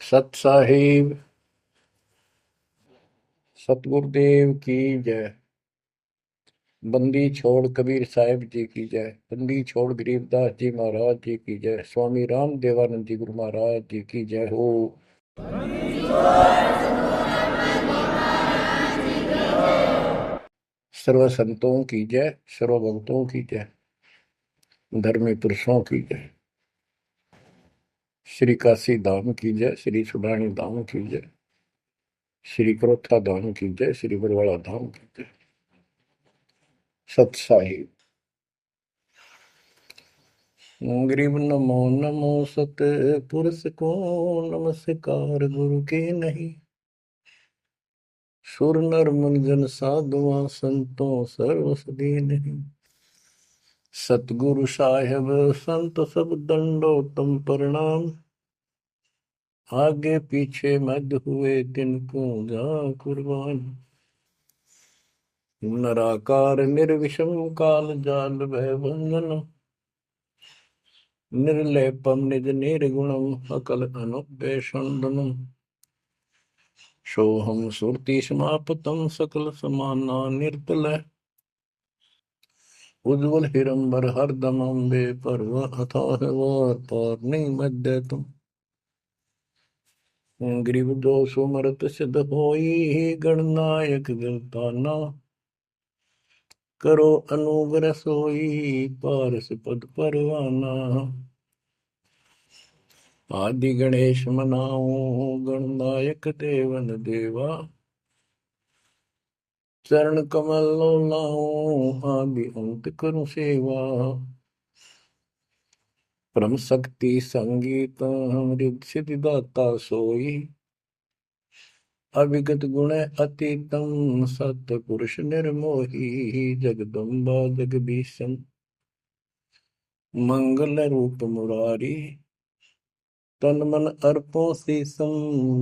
सत साहिब सतगुरुदेव की जय। बंदी छोड़ कबीर साहिब जी की जय। बंदी छोड़ गरीबदास जी महाराज जी की जय। स्वामी राम देवानंद जी गुरु महाराज जी की जय हो। सर्व संतों की जय, सर्व भक्तों की जय, धर्मी पुरुषों की जय। श्री काशी धाम की जय, श्री सुडानी धाम की जय, श्री क्रोथा धाम की जय, श्री बरवाड़ा धाम की जय। सत साहिब गरीब नमो नमो सत पुरुष को नमस्कार गुरु के नहीं। सुर नर मुनिजन साधुआ संतों सर्वसदी नहीं। सतगुरु साहेब संत सब दंडोतम प्रणाम। आगे पीछे मध्य हुए तिनको जा कुर्बान। नराकार निर्विषम काल जाल भय बंधन। निर्लेपम निज निर्गुणम अकल अनुपेशंदनम। सोहम सुरति समापतम सकल समाना निर्तल। उज्ज्वल हिरंबर हरदम अम्बे पर्व अथाह वार पार नहीं मध्य तुम। ग्रीव दोष सुमरत सिद्ध होई गणनायक गिरताना। करो अनुग्रह सोई पारस पद परवाना। आदि गणेश मनाओ गणनायक देवन देवा। चरण कमल लाओ आदि अंत करूं सेवा। परम शक्ति संगीत अमृत सिद्धिदाता सोई। अविगत गुण अतीतम सत्य पुरुष निर्मोही। जगदम्बा जगदीशन मंगल रूप मुरारी। तन मन अर्पों शीसम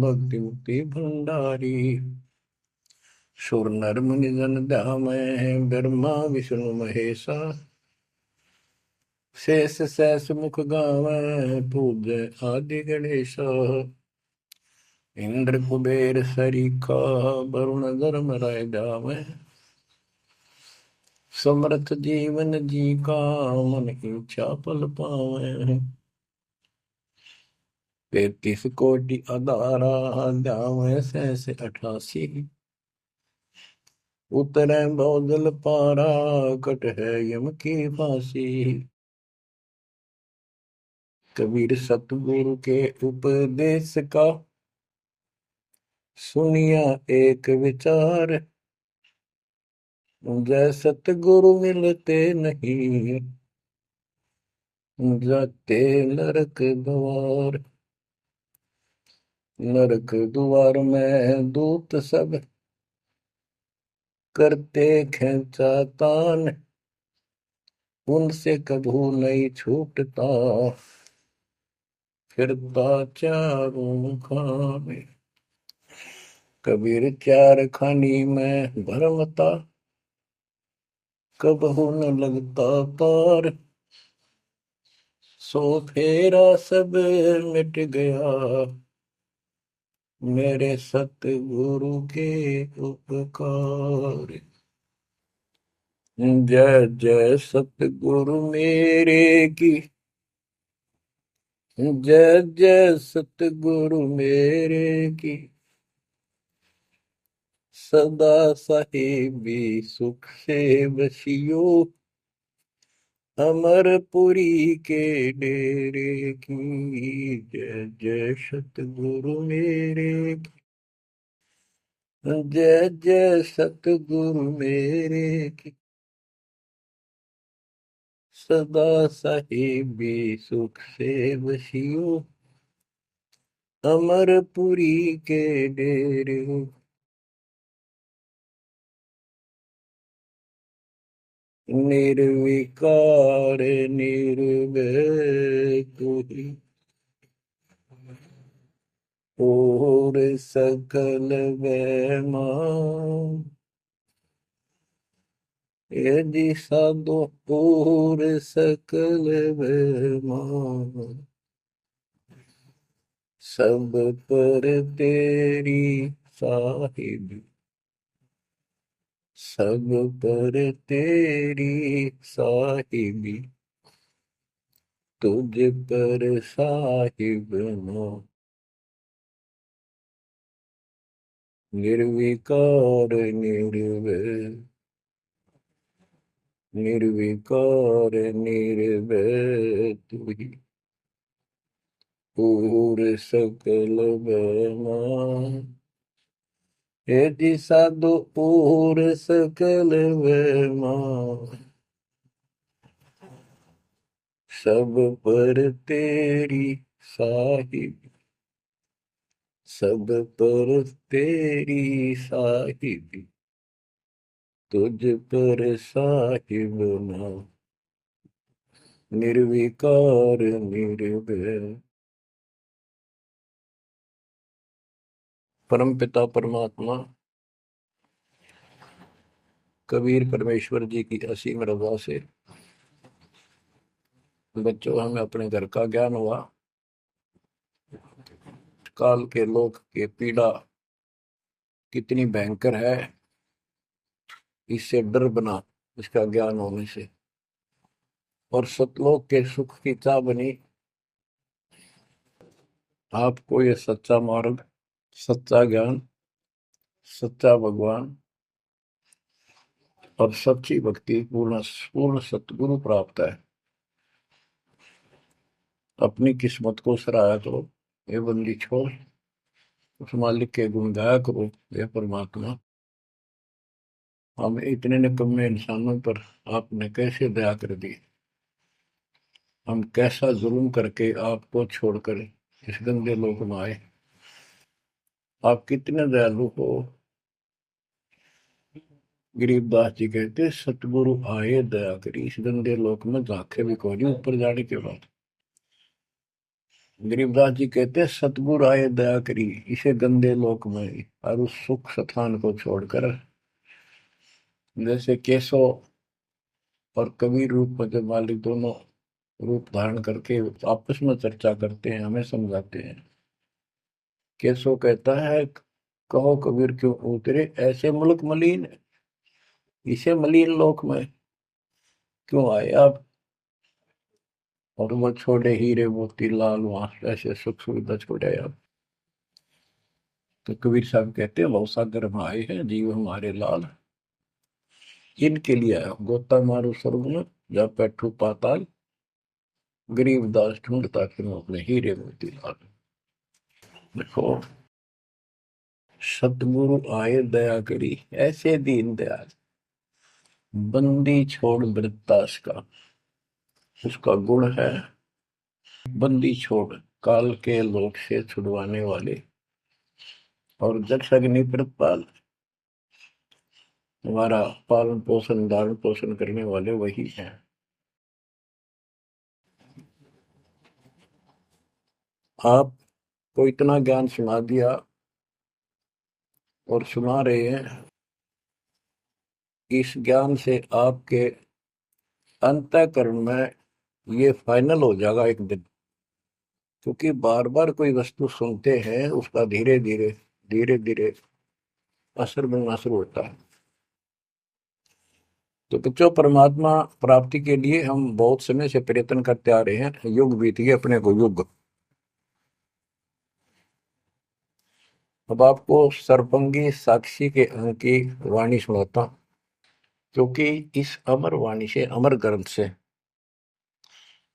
भक्ति मुक्ति भंडारी। सुर नर मुनि जन ध्यामय ब्रह्मा विष्णु महेशा। शेष सहस मुख गावै पूज्य आदि गणेश। इंद्र कुबेर सरीखा वरुण धर्म राय जावै। समर्थ जीवन जी का मन इच्छा फल पावै। 33 कोटि अदारा जावै सहस 88। उतरै बहुदल पारा कट है यम की फांसी। कबीर सतगुरु के उपदेश का सुनिया एक विचार। जय सतगुरु मिलते नहीं जाते नरक द्वार। नरक द्वार में दूत सब करते खेचा तान। उनसे कभू नहीं छूटता फिरता चारों खाने। कबीर चार खानी में भरमता कबहू न लगता पार। सो फेरा सब मिट गया मेरे सतगुरु के उपकार। जय जय सतगुरु मेरे की। जय जय सतगुरु मेरे की। सदा साहिबी सुख से बसियो। अमरपुरी के डेरे की। जय जय सतगुरु मेरे की। जय जय सतगुरु मेरे की। सदा साहिबी सुख से बसियो। अमरपुरी के डेरे। निर्विकार निर्भय कोई और सकल वैमा। यदि साधु और सकल वैमा। सब पर तेरी साहिबी, सब पर तेरी साहिबी, तुझ पर साहिब ना, निर्विकार निर्भय, निर्विकार निर्भय तू ही, पूर सकल बना, हे जी साधु पूर सकल बना, सब पर तेरी साहिब, सब पर तेरी साहिबी, तुझ पर साहिब ना, निर्विकार निर्भय। परम पिता परमात्मा कबीर परमेश्वर जी की असीम रजा से बच्चों हमें अपने घर का ज्ञान हुआ। काल के लोक के पीड़ा कितनी भयंकर है, इससे डर बना इसका ज्ञान होने से, और सतलोक के सुख की चाह बनी आपको ये सच्चा मार्ग, सच्चा ज्ञान, सच्चा भगवान और सच्ची भक्ति पूर्ण पूर्ण सतगुरु प्राप्त है। अपनी किस्मत को सराहा करो, ये बंदी छोड़, उस मालिक के गुण गाया करो। ये परमात्मा, हम इतने निकम्मे इंसानों पर आपने कैसे दया कर दी, हम कैसा जुल्म करके आपको छोड़कर इस गंदे लोक में आए। आप कितने दयालु हो। गरीबदास जी कहते सतगुरु आए दया करी, इस गंदे लोक में झांके भी कोई नहीं ऊपर जाने के बाद। गरीबदास जी कहते सतगुरु आए दया करी इसे गंदे लोक में, और उस सुख स्थान को छोड़कर, जैसे केशव और कबीर रूप में जब मालिक दोनों रूप धारण करके आपस में चर्चा करते हैं, हमें समझाते हैं। केशव कहता है कहो कबीर क्यों उतरे ऐसे मुल्क मलिन, इसे मलिन लोक में क्यों आए आप, और वो छोड़े हीरे मोती लाल वहां ऐसे सुख सुविधा छोड़े आप। तो कबीर साहब कहते हैं वो सागर में आए हैं जीव हमारे लाल, इनके लिए आया गोता मारू स्वर्ग में जा बैठू पाताल, गरीबदास ढूंढता फिर अपने हीरे मोती लाल। देखो सतगुरु आए दया करी ऐसे दीन दयाल, बंदी छोड़ वृत्तास का, उसका गुण है बंदी छोड़, काल के लोक से छुड़वाने वाले, और जक्ष अग्नि प्रतपाल, हमारा पालन पोषण धारण पोषण करने वाले वही हैं। आपको इतना ज्ञान सुना दिया और सुना रहे हैं, इस ज्ञान से आपके अंतःकरण में ये फाइनल हो जाएगा एक दिन, क्योंकि बार बार कोई वस्तु सुनते हैं उसका धीरे धीरे धीरे धीरे असर बनना शुरू होता है। तो बच्चों परमात्मा प्राप्ति के लिए हम बहुत समय से प्रयत्न करते आ रहे हैं, युग बीत गए अपने को युग। अब आपको सर्पंगी साक्षी के अंक की वाणी सुनाता हूं, क्योंकि इस अमर वाणी से, अमर ग्रंथ से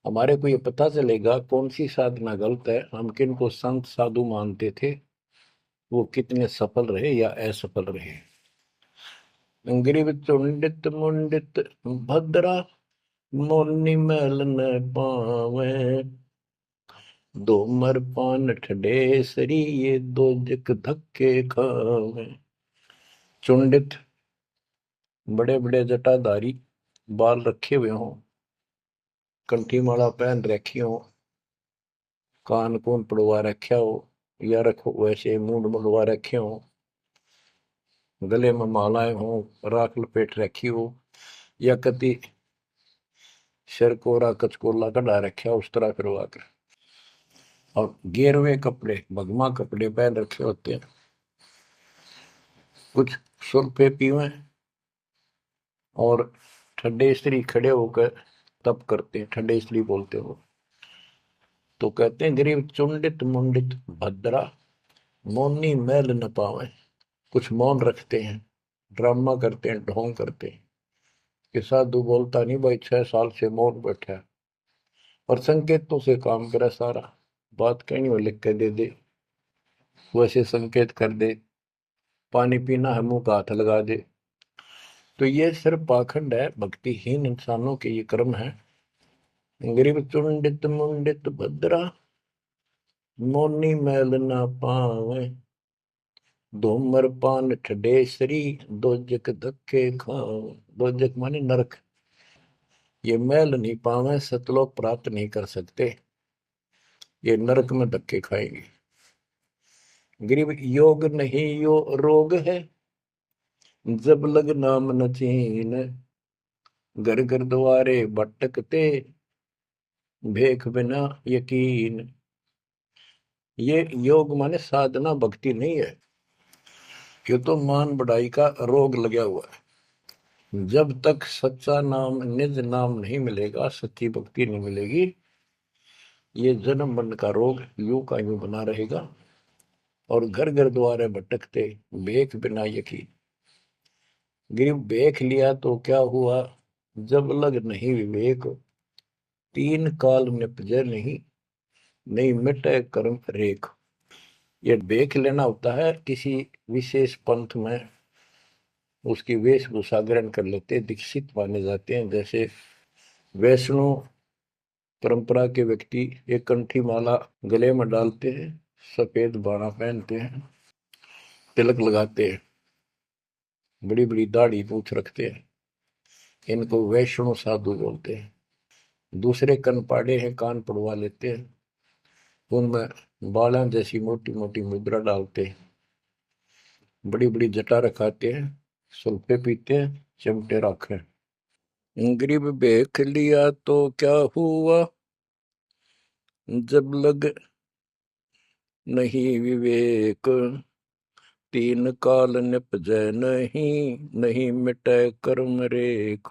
हमारे को ये पता चलेगा कौन सी साधना गलत है, हम किन को संत साधु मानते थे, वो कितने सफल रहे या असफल रहे। ग्रीव चुंडित मुंडित भद्रा, मोनि मैल न पावे, दो मर पान ठडे सरी, ये दो जक धक्के खावे। चुंडित, बड़े बड़े जटाधारी, बाल रखे हुए हों, कंठी माला पहन रखी हो, कान कून पड़वा रखा हो, या रखो वैसे मूंड मुंडवा रखे हो, गले में मालाएं हो, राख लपेट रखी हो, या कति सिर कोरा कचकोला कढ़ा रखा उस तरह करवा कर, और गेरुए कपड़े भगवा कपड़े पहन रखे होते हैं, कुछ सुल्फे पीवे और ठंडे स्त्री खड़े होकर तप करते हैं, ठंडे स्त्री बोलते हो। तो कहते हैं गरीब चुंडित मुंडित भद्रा मौनी मैल न पावे। कुछ मौन रखते हैं, ड्रामा करते हैं, ढोंग करते हैं कि साधु बोलता नहीं भाई, 6 साल से मौन बैठा है, और संकेतों से काम करे सारा, बात कहीं वो लिख के दे दे, वैसे संकेत कर दे, पानी पीना है मुंह का हाथ लगा दे। तो ये सिर्फ पाखंड है, भक्तिहीन इंसानों के ये कर्म है। गरीब चुंडित मुंडित भद्रा मोनी मैल ना पावे, धूमर पान ठडेसरी दोजक धक्के खावे। दोजक माने नरक। ये मैल नहीं पावे, सतलोक प्राप्त नहीं कर सकते, ये नरक में धक्के खाएंगे। गरीब योग नहीं यो रोग है, जब लग नाम न चीन, घर घर द्वारे भटकते भेख बिना यकीन। ये योग माने साधना भक्ति नहीं है, ये तो मान बढ़ाई का रोग लगा हुआ है। जब तक सच्चा नाम निज नाम नहीं मिलेगा, सच्ची भक्ति नहीं मिलेगी, ये जन्म मरण का रोग यूं का यूं बना रहेगा। और घर घर द्वारे भटकते भेख बिना यकीन। गरीब भेख लिया तो क्या हुआ, जब लग नहीं विवेक, तीन काल निपजे नहीं, नहीं मिटे कर्म रेख। ये भेख लेना होता है, किसी विशेष पंथ में उसकी वेशभूषा ग्रहण कर लेते, दीक्षित माने जाते हैं। जैसे वैष्णो परंपरा के व्यक्ति एक कंठी माला गले में डालते हैं, सफेद बाणा पहनते हैं, तिलक लगाते हैं, बड़ी बड़ी दाढ़ी पूछ रखते हैं, इनको वैष्णो साधु बोलते हैं। दूसरे कनपाड़े हैं, कान पड़वा लेते हैं, उनमें बाला जैसी मोटी मोटी मुद्रा डालते हैं, बड़ी बड़ी जटा रखाते हैं, सुल्फे पीते हैं, चिमटे रखे। गरीब भेख लिया तो क्या हुआ, जब लग नहीं विवेक, तीन काल निपजै नहीं, नहीं मिटे कर्म रेख।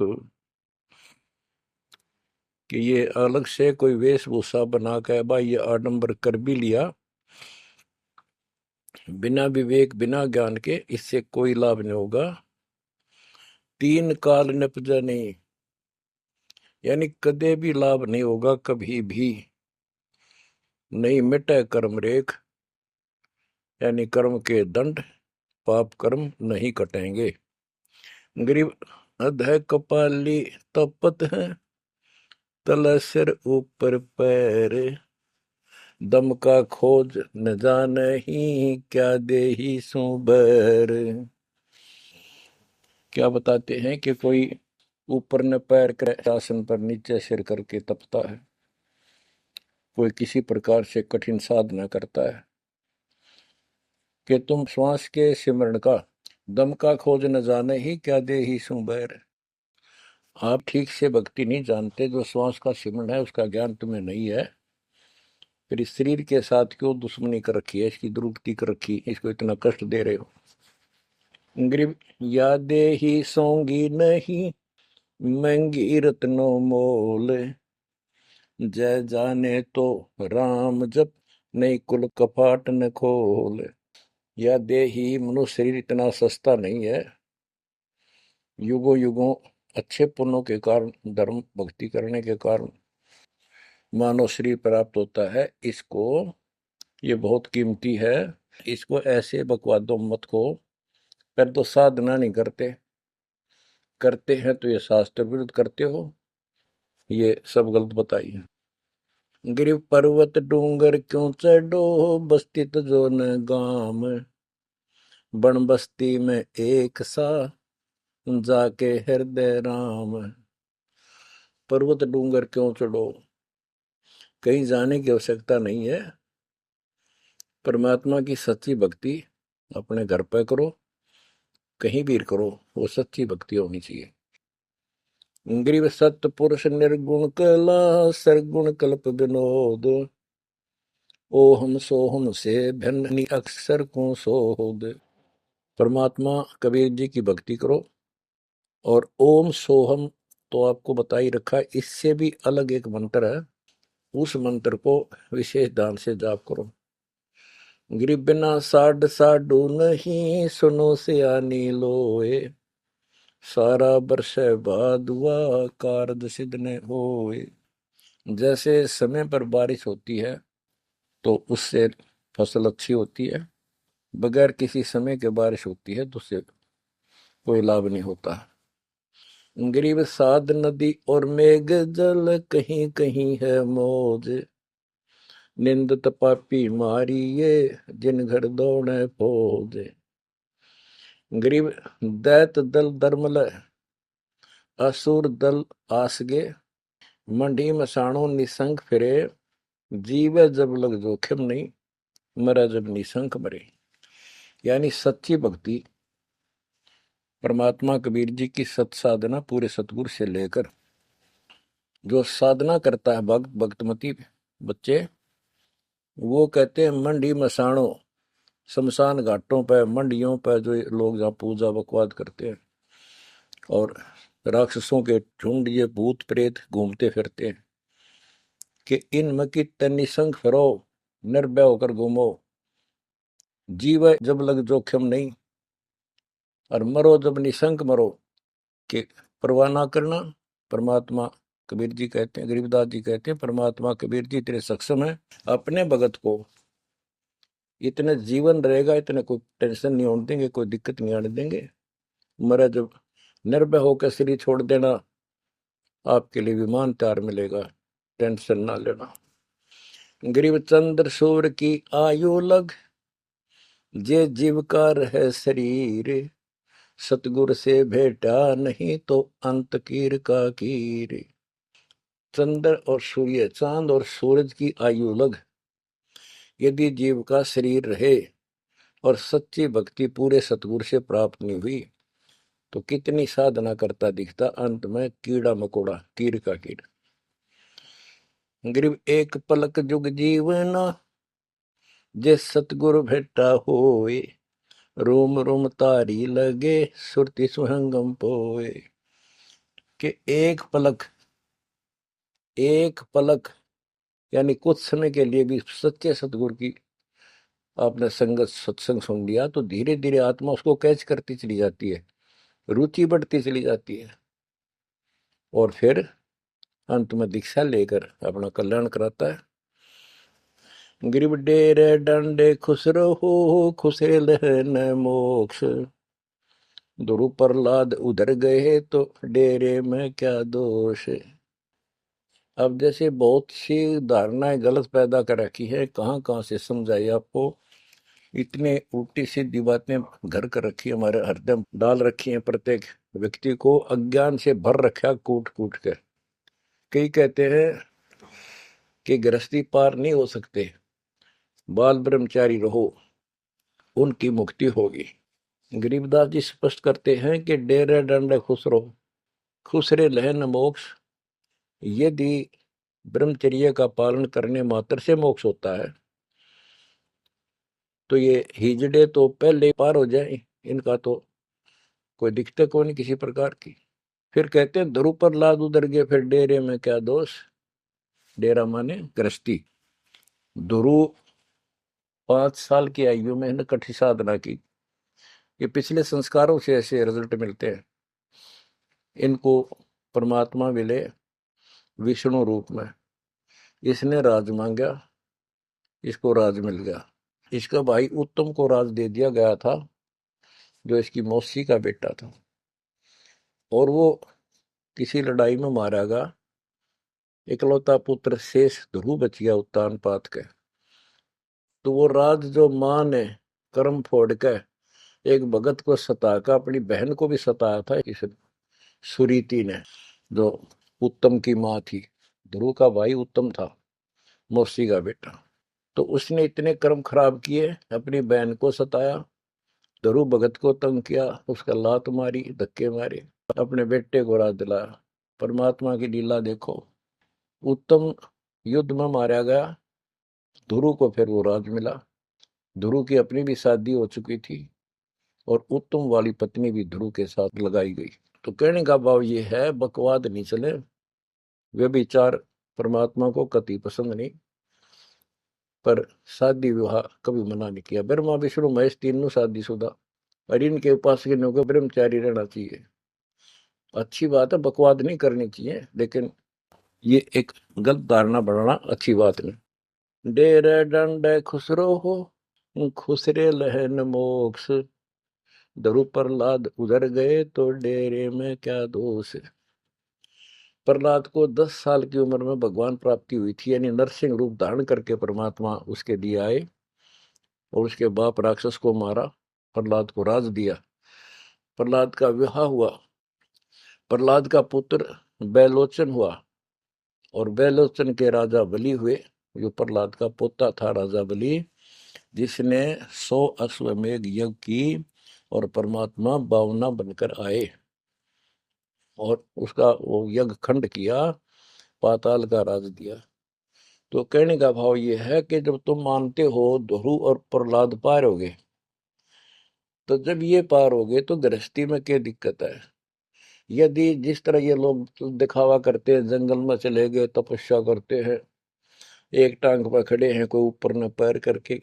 कि ये अलग से कोई वेशभूषा बना के भाई ये आडंबर कर भी लिया, बिना विवेक बिना ज्ञान के इससे कोई लाभ नहीं होगा। तीन काल निपजा नहीं, यानी कदे भी लाभ नहीं होगा, कभी भी नहीं मिटे कर्म रेख, यानी कर्म के दंड पाप कर्म नहीं कटेंगे। गरीब अधः कपाली तपत है, तल सिर ऊपर पैर, दम का खोज न जाने ही, क्या देही सो बैर। क्या बताते हैं कि कोई ऊपर न पैर कर आसन पर नीचे सिर करके तपता है, कोई किसी प्रकार से कठिन साधना करता है, कि तुम श्वास के सिमरण का दम का खोज न जाने ही, क्या दे ही सु बैर। आप ठीक से भक्ति नहीं जानते, जो श्वास का सिमरण है उसका ज्ञान तुम्हें नहीं है, फिर इस शरीर के साथ क्यों दुश्मनी कर रखी है, इसकी दुरुक्ति कर रखी, इसको इतना कष्ट दे रहे हो। गरीब यादे ही सोंगी नहीं, महंगी रत्नो मोल, जय जाने तो राम जप, नहीं कुल कपाट न खोल। या दे ही मनुष्य शरीर इतना सस्ता नहीं है, युगों युगों अच्छे पुण्यों के कारण, धर्म भक्ति करने के कारण मानव शरीर प्राप्त होता है। इसको ये बहुत कीमती है, इसको ऐसे बकवादों मत को। पर तो साधना नहीं करते, करते हैं तो ये शास्त्र विरुद्ध करते हो, ये सब गलत बताइए। गिरिव पर्वत डूंगर क्यों चढ़ो, बस्ती तो जो न गाम, बन बस्ती में एक सा, जाके हृदय राम। पर्वत डूंगर क्यों चढ़ो, कहीं जाने की आवश्यकता नहीं है। परमात्मा की सच्ची भक्ति अपने घर पे करो, कहीं भी करो, वो सच्ची भक्ति होनी चाहिए। ग्रीव सत्य पुरुष निर्गुण कला, सरगुण कल्प विनोद, ओहम सोहम से भिन्न अक्सर को सोहद। परमात्मा कबीर जी की भक्ति करो। और ओम सोहम तो आपको बता ही रखा है, इससे भी अलग एक मंत्र है, उस मंत्र को विशेष ध्यान से जाप करो। गिरि बिना साड साडू नहीं, सुनो से आनी लोए। सारा बरस बादुआ, कारज सिद्ध न होए। जैसे समय पर बारिश होती है तो उससे फसल अच्छी होती है, बगैर किसी समय के बारिश होती है तो उससे कोई लाभ नहीं होता। गरीब साध नदी और मेघ जल, कहीं कहीं है मौज। निंदत पापी मारिये, जिन घर दौड़े फौज। गरीब दैत दल दरमल, असुर दल आसगे। मंडी मसाणों निसंग फिरे, जीवे जब लग जोखिम नहीं, मरा जब निसंक मरे। यानी सच्ची भक्ति, परमात्मा कबीर जी की सत साधना पूरे सतगुरु से लेकर जो साधना करता है भक्त भक्तमती बच्चे, वो कहते हैं मंडी मसाणों, शमशान घाटों पर, मंडियों पर जो लोग जहाँ पूजा बकवाद करते हैं और राक्षसों के झुंड, ये भूत प्रेत घूमते फिरते हैं, कि इन मकी निसंग फिरो, निर्भय होकर घूमो, जीव जब लग जोखिम नहीं, और मरो जब निसंक मरो, कि परवाह ना करना। परमात्मा कबीर जी कहते हैं, गरीबदास जी कहते हैं, परमात्मा कबीर जी इतने सक्षम है, अपने भगत को इतने जीवन रहेगा, इतने कोई टेंशन नहीं होने देंगे, कोई दिक्कत नहीं आने देंगे। मरा जब निर्भय होकर शरीर छोड़ देना, आपके लिए विमान तैयार मिलेगा, टेंशन ना लेना। गरीब चंद्र सूर्य की आयु लग, जे जीव का रहे शरीर। सतगुर से भेटा नहीं, तो अंत कीर का कीर। चंद्र और सूर्य, चांद और सूरज की आयु लग, यदि जीव का शरीर रहे और सच्ची भक्ति पूरे सतगुरु से प्राप्त नहीं हुई, तो कितनी साधना करता दिखता, अंत में कीड़ा मकोड़ा, कीर का कीड़। गरीब एक पलक जुग जीवना, जे सतगुरु भेटा होए। रोम रोम तारी लगे, सुरति सुहंगम पोए। कि एक पलक यानी कुछ समय के लिए भी सच्चे सतगुरु की आपने संगत सत्संग सुन लिया, तो धीरे धीरे आत्मा उसको कैच करती चली जाती है, रुचि बढ़ती चली जाती है, और फिर अंत में दीक्षा लेकर अपना कल्याण कराता है। गरीब डेरे डंडे खुश रहो, खुशे लहन मोक्ष। ध्रुव प्रहलाद उधर गए, तो डेरे में क्या दोष। अब जैसे बहुत सी धारणाएं गलत पैदा कर रखी है, कहाँ कहाँ से समझाई आपको। इतने उल्टी सीधी बातें घर कर रखी है, हमारे हृदय डाल रखी है, प्रत्येक व्यक्ति को अज्ञान से भर रखा कूट कूट कर। कई कहते हैं कि गृहस्थी पार नहीं हो सकते, बाल ब्रह्मचारी रहो, उनकी मुक्ति होगी। गरीबदास जी स्पष्ट करते हैं कि डेरे डंडे खुश रहो, खुश रे लहन मोक्ष। यदि ब्रह्मचर्य का पालन करने मात्र से मोक्ष होता है, तो ये हिजड़े तो पहले पार हो जाए, इनका तो कोई दिक्कत को नहीं किसी प्रकार की। फिर कहते हैं ध्रुव पर लाद उधर गए, फिर डेरे में क्या दोष। डेरा माने गृहस्थी। ध्रुव 5 साल की आयु में कठी साधना की, ये पिछले संस्कारों से ऐसे रिजल्ट मिलते हैं। इनको परमात्मा मिले विष्णु रूप में, इसने राज मांगा, इसको राज मिल गया। इसका भाई उत्तम को राज दे दिया गया था, जो इसकी मौसी का बेटा था, और वो किसी लड़ाई में मारा गया। इकलौता पुत्र शेष ध्रुव बच गया उत्तान पात के। तो वो राज जो माँ ने कर्म फोड़ के एक भगत को सताकर, अपनी बहन को भी सताया था इस सुरीति ने, जो उत्तम की माँ थी। ध्रुव का भाई उत्तम था, मौसी का बेटा। तो उसने इतने कर्म खराब किए, अपनी बहन को सताया, ध्रुव भगत को तंग किया, उसका लात मारी, धक्के मारे, अपने बेटे को राज दिलाया। परमात्मा की लीला देखो। उत्तम युद्ध में मारा गया, ध्रुव को फिर वो राज मिला। ध्रुव की अपनी भी शादी हो चुकी थी और उत्तम वाली पत्नी भी ध्रुव के साथ लगाई गई। तो कहने का भाव ये है, बकवाद नहीं चले, वे विचार परमात्मा को कति पसंद नहीं। पर शादी विवाह कभी मना नहीं किया। ब्रह्मा विष्णु महेश तीनों शादीशुदा, और इनके उपासक को ब्रह्मचारी रहना चाहिए। अच्छी बात है, बकवाद नहीं करनी चाहिए, लेकिन ये एक गलत धारणा बनाना अच्छी बात नहीं। डेरे डंडे खुसरो हो, खुसरे लहन मोक्ष, दरु प्रहलाद उधर गए तो डेरे में क्या दोष। प्रहलाद को 10 साल की उम्र में भगवान प्राप्ति हुई थी, यानी नरसिंह रूप धारण करके परमात्मा उसके लिए आए और उसके बाप राक्षस को मारा, प्रहलाद को राज दिया। प्रहलाद का विवाह हुआ, प्रहलाद का पुत्र बैलोचन हुआ और बैलोचन के राजा बलि हुए। जो प्रहलाद का पोता था राजा बलि, जिसने 100 अश्वमेघ यज्ञ की और परमात्मा बावना बनकर आए और उसका वो यज्ञ खंड किया, पाताल का राज दिया। तो कहने का भाव ये है कि जब तुम मानते हो ध्रुव और प्रहलाद पार हो गए, तो जब ये पार हो गए तो गृहस्थी में क्या दिक्कत है। यदि जिस तरह ये लोग दिखावा करते हैं, जंगल में चले गए तपस्या करते हैं, एक टांग पर खड़े हैं, कोई ऊपर न पैर करके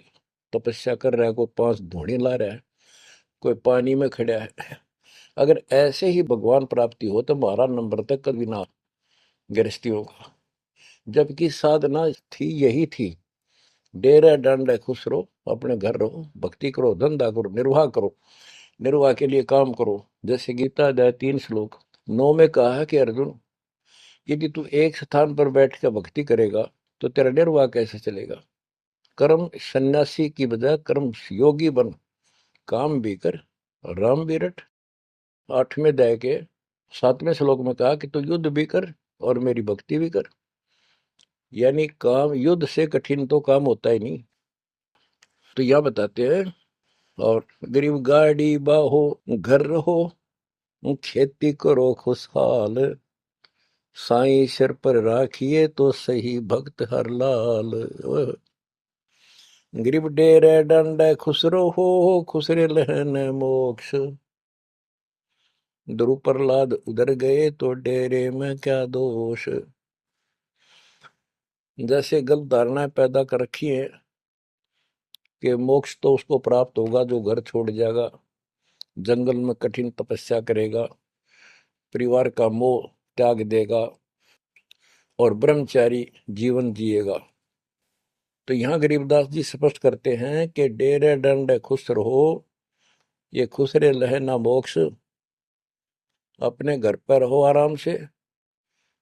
तपस्या कर रहा है, कोई 5 धूणी ला रहा है, कोई पानी में खड़ा है, अगर ऐसे ही भगवान प्राप्ति हो तो 12 नंबर तक कभी ना गृहस्थियों का। जबकि साधना थी यही थी, डेरा डंडा खुश रहो, अपने घर रहो, भक्ति करो, धंधा करो, निर्वाह करो, निर्वाह के लिए काम करो। जैसे गीता अध्याय 3 श्लोक 9 में कहा है कि अर्जुन, यदि तू एक स्थान पर बैठ कर भक्ति करेगा तो तेरा निर्वाह कैसे चलेगा। कर्म सन्यासी की बजाय कर्म योगी बन, काम भी कर, राम भी रट। 8वें अध्याय के 7वें श्लोक में कहा कि तू युद्ध भी कर और मेरी भक्ति भी कर। यानी काम, युद्ध से कठिन तो काम होता ही नहीं। तो यह बताते हैं, और गरीब गाड़ी बाहो, घर रहो, खेती करो खुशहाल, साईं सिर पर राखिए तो सही भक्त हर लाल। गरीब डेरे डंडे खुसरो हो, खुसरे लहन मोक्ष, ध्रुव प्रहलाद उधर गए तो डेरे में क्या दोष। जैसे गलत धारणाएं पैदा कर रखी है कि मोक्ष तो उसको प्राप्त होगा जो घर छोड़ जाएगा, जंगल में कठिन तपस्या करेगा, परिवार का मोह त्याग देगा और ब्रह्मचारी जीवन जिएगा। तो यहाँ गरीबदास जी स्पष्ट करते हैं कि डेरे डंड खुश रहो, ये खुसरे लहे ना मोक्ष, अपने घर पर रहो आराम से।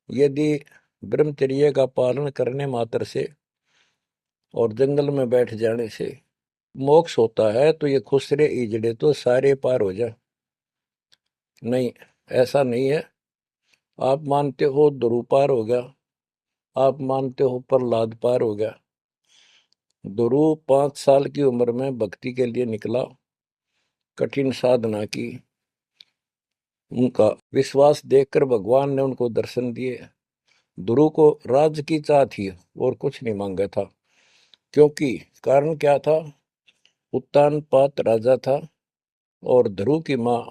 यदि ब्रह्मचर्य का पालन करने मात्र से और जंगल में बैठ जाने से मोक्ष होता है, तो ये खुसरे इजड़े तो सारे पार हो जाए। नहीं, ऐसा नहीं है। आप मानते हो ध्रुव पार हो गया, आप मानते हो प्रहलाद पार हो गया। ध्रुव 5 साल की उम्र में भक्ति के लिए निकला, कठिन साधना की, उनका विश्वास देखकर भगवान ने उनको दर्शन दिए। ध्रुव को राज की चाह थी और कुछ नहीं मांगा था, क्योंकि कारण क्या था, उत्तानपाद राजा था और ध्रुव की माँ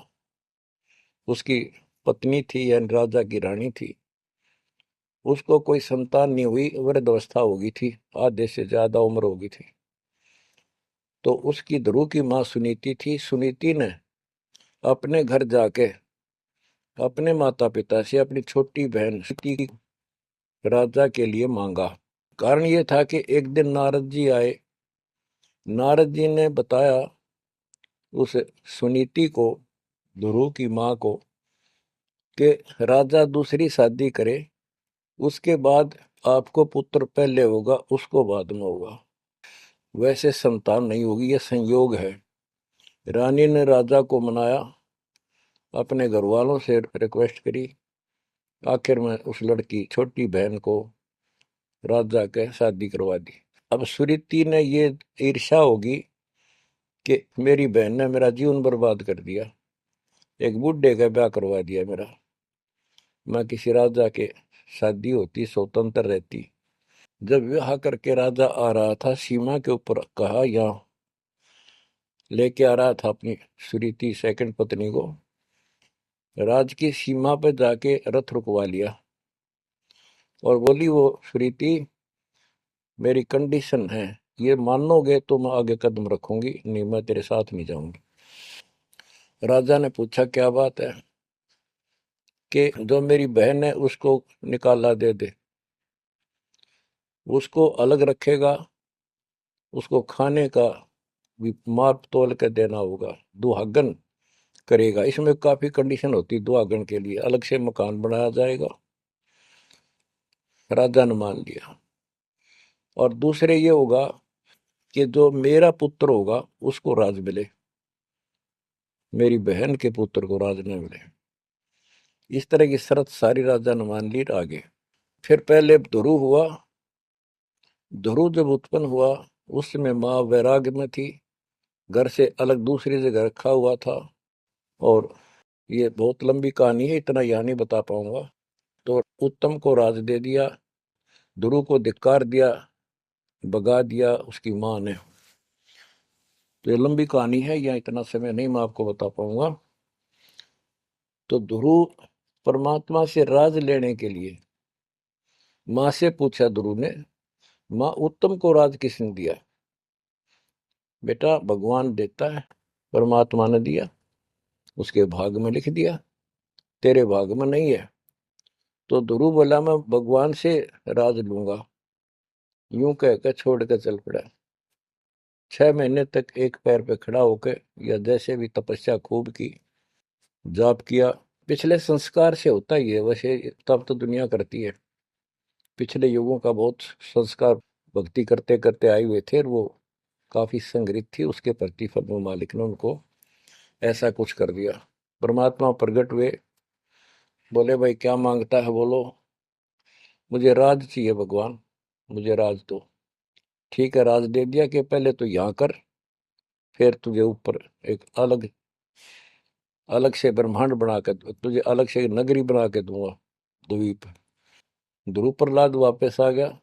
उसकी पत्नी थी, यानी राजा की रानी थी। उसको कोई संतान नहीं हुई, वृद्धावस्था हो गई थी, आधे से ज्यादा उम्र हो गई थी। तो उसकी ध्रुव की माँ सुनीति थी। सुनीति ने अपने घर जाके अपने माता पिता से अपनी छोटी बहन सुनीति राजा के लिए मांगा। कारण ये था कि एक दिन नारद जी आए। नारद जी ने बताया उस सुनीति को, ध्रुव की माँ को, कि राजा दूसरी शादी करे, उसके बाद आपको पुत्र पहले होगा, उसको बाद में होगा, वैसे संतान नहीं होगी, यह संयोग है। रानी ने राजा को मनाया, अपने घर वालों से रिक्वेस्ट करी, आखिर में उस लड़की छोटी बहन को राजा के शादी करवा दी। अब सुरीति ने ये ईर्ष्या होगी कि मेरी बहन ने मेरा जीवन बर्बाद कर दिया, एक बूढ़े का ब्याह करवा दिया मेरा, मैं किसी राजा के शादी होती, स्वतंत्र रहती। जब विवाह करके राजा आ रहा था सीमा के ऊपर, कहा यहाँ लेके आ रहा था अपनी सुरीति सेकंड पत्नी को, राज की सीमा पर जाके रथ रुकवा लिया और बोली, वो सुरीति मेरी कंडीशन है, ये मानोगे तो मैं आगे कदम रखूंगी, नहीं मैं तेरे साथ नहीं जाऊंगी। राजा ने पूछा क्या बात है, कि जो मेरी बहन है उसको निकाला दे दे, उसको अलग रखेगा, उसको खाने का भी माप तोल के देना होगा, दुहागन करेगा। इसमें काफी कंडीशन होती, दुहागन के लिए अलग से मकान बनाया जाएगा। राजा ने मान लिया। और दूसरे ये होगा कि जो मेरा पुत्र होगा उसको राज मिले, मेरी बहन के पुत्र को राज न मिले। इस तरह की शर्त सारी राजा ने मान ली। आगे फिर पहले ध्रुव हुआ। ध्रुव जब उत्पन्न हुआ उस समय माँ वैराग्य में थी, घर से अलग दूसरी जगह रखा हुआ था। और ये बहुत लंबी कहानी है, इतना यहाँ नहीं बता पाऊंगा। तो उत्तम को राज दे दिया, ध्रुव को धिक्कार दिया, भगा दिया उसकी माँ ने। तो ये लंबी कहानी है, यहाँ इतना समय नहीं मैं आपको बता पाऊंगा। तो ध्रुव परमात्मा से राज लेने के लिए माँ से पूछा ध्रुव ने, माँ उत्तम को राज किसने दिया? बेटा भगवान देता है, परमात्मा ने दिया, उसके भाग में लिख दिया, तेरे भाग में नहीं है। तो ध्रुव बोला मैं भगवान से राज लूंगा। यूं कहकर छोड़ कर चल पड़ा। 6 महीने तक एक पैर पे खड़ा होकर, या जैसे भी तपस्या खूब की, जाप किया। पिछले संस्कार से होता ही है वैसे, तब तो दुनिया करती है। पिछले युगों का बहुत संस्कार भक्ति करते करते आए हुए थे, और वो काफी संग्रहित थी, उसके प्रतिफल में मालिक ने उनको ऐसा कुछ कर दिया। परमात्मा प्रकट हुए, बोले भाई क्या मांगता है बोलो। मुझे राज चाहिए भगवान, मुझे राज दो। ठीक है, राज दे दिया कि पहले तो यहाँ कर, फिर तुझे ऊपर एक अलग अलग से ब्रह्मांड बना के, तुझे अलग से नगरी बना के दूंगा द्वीप। ध्रुव प्रहलाद वापस आ गया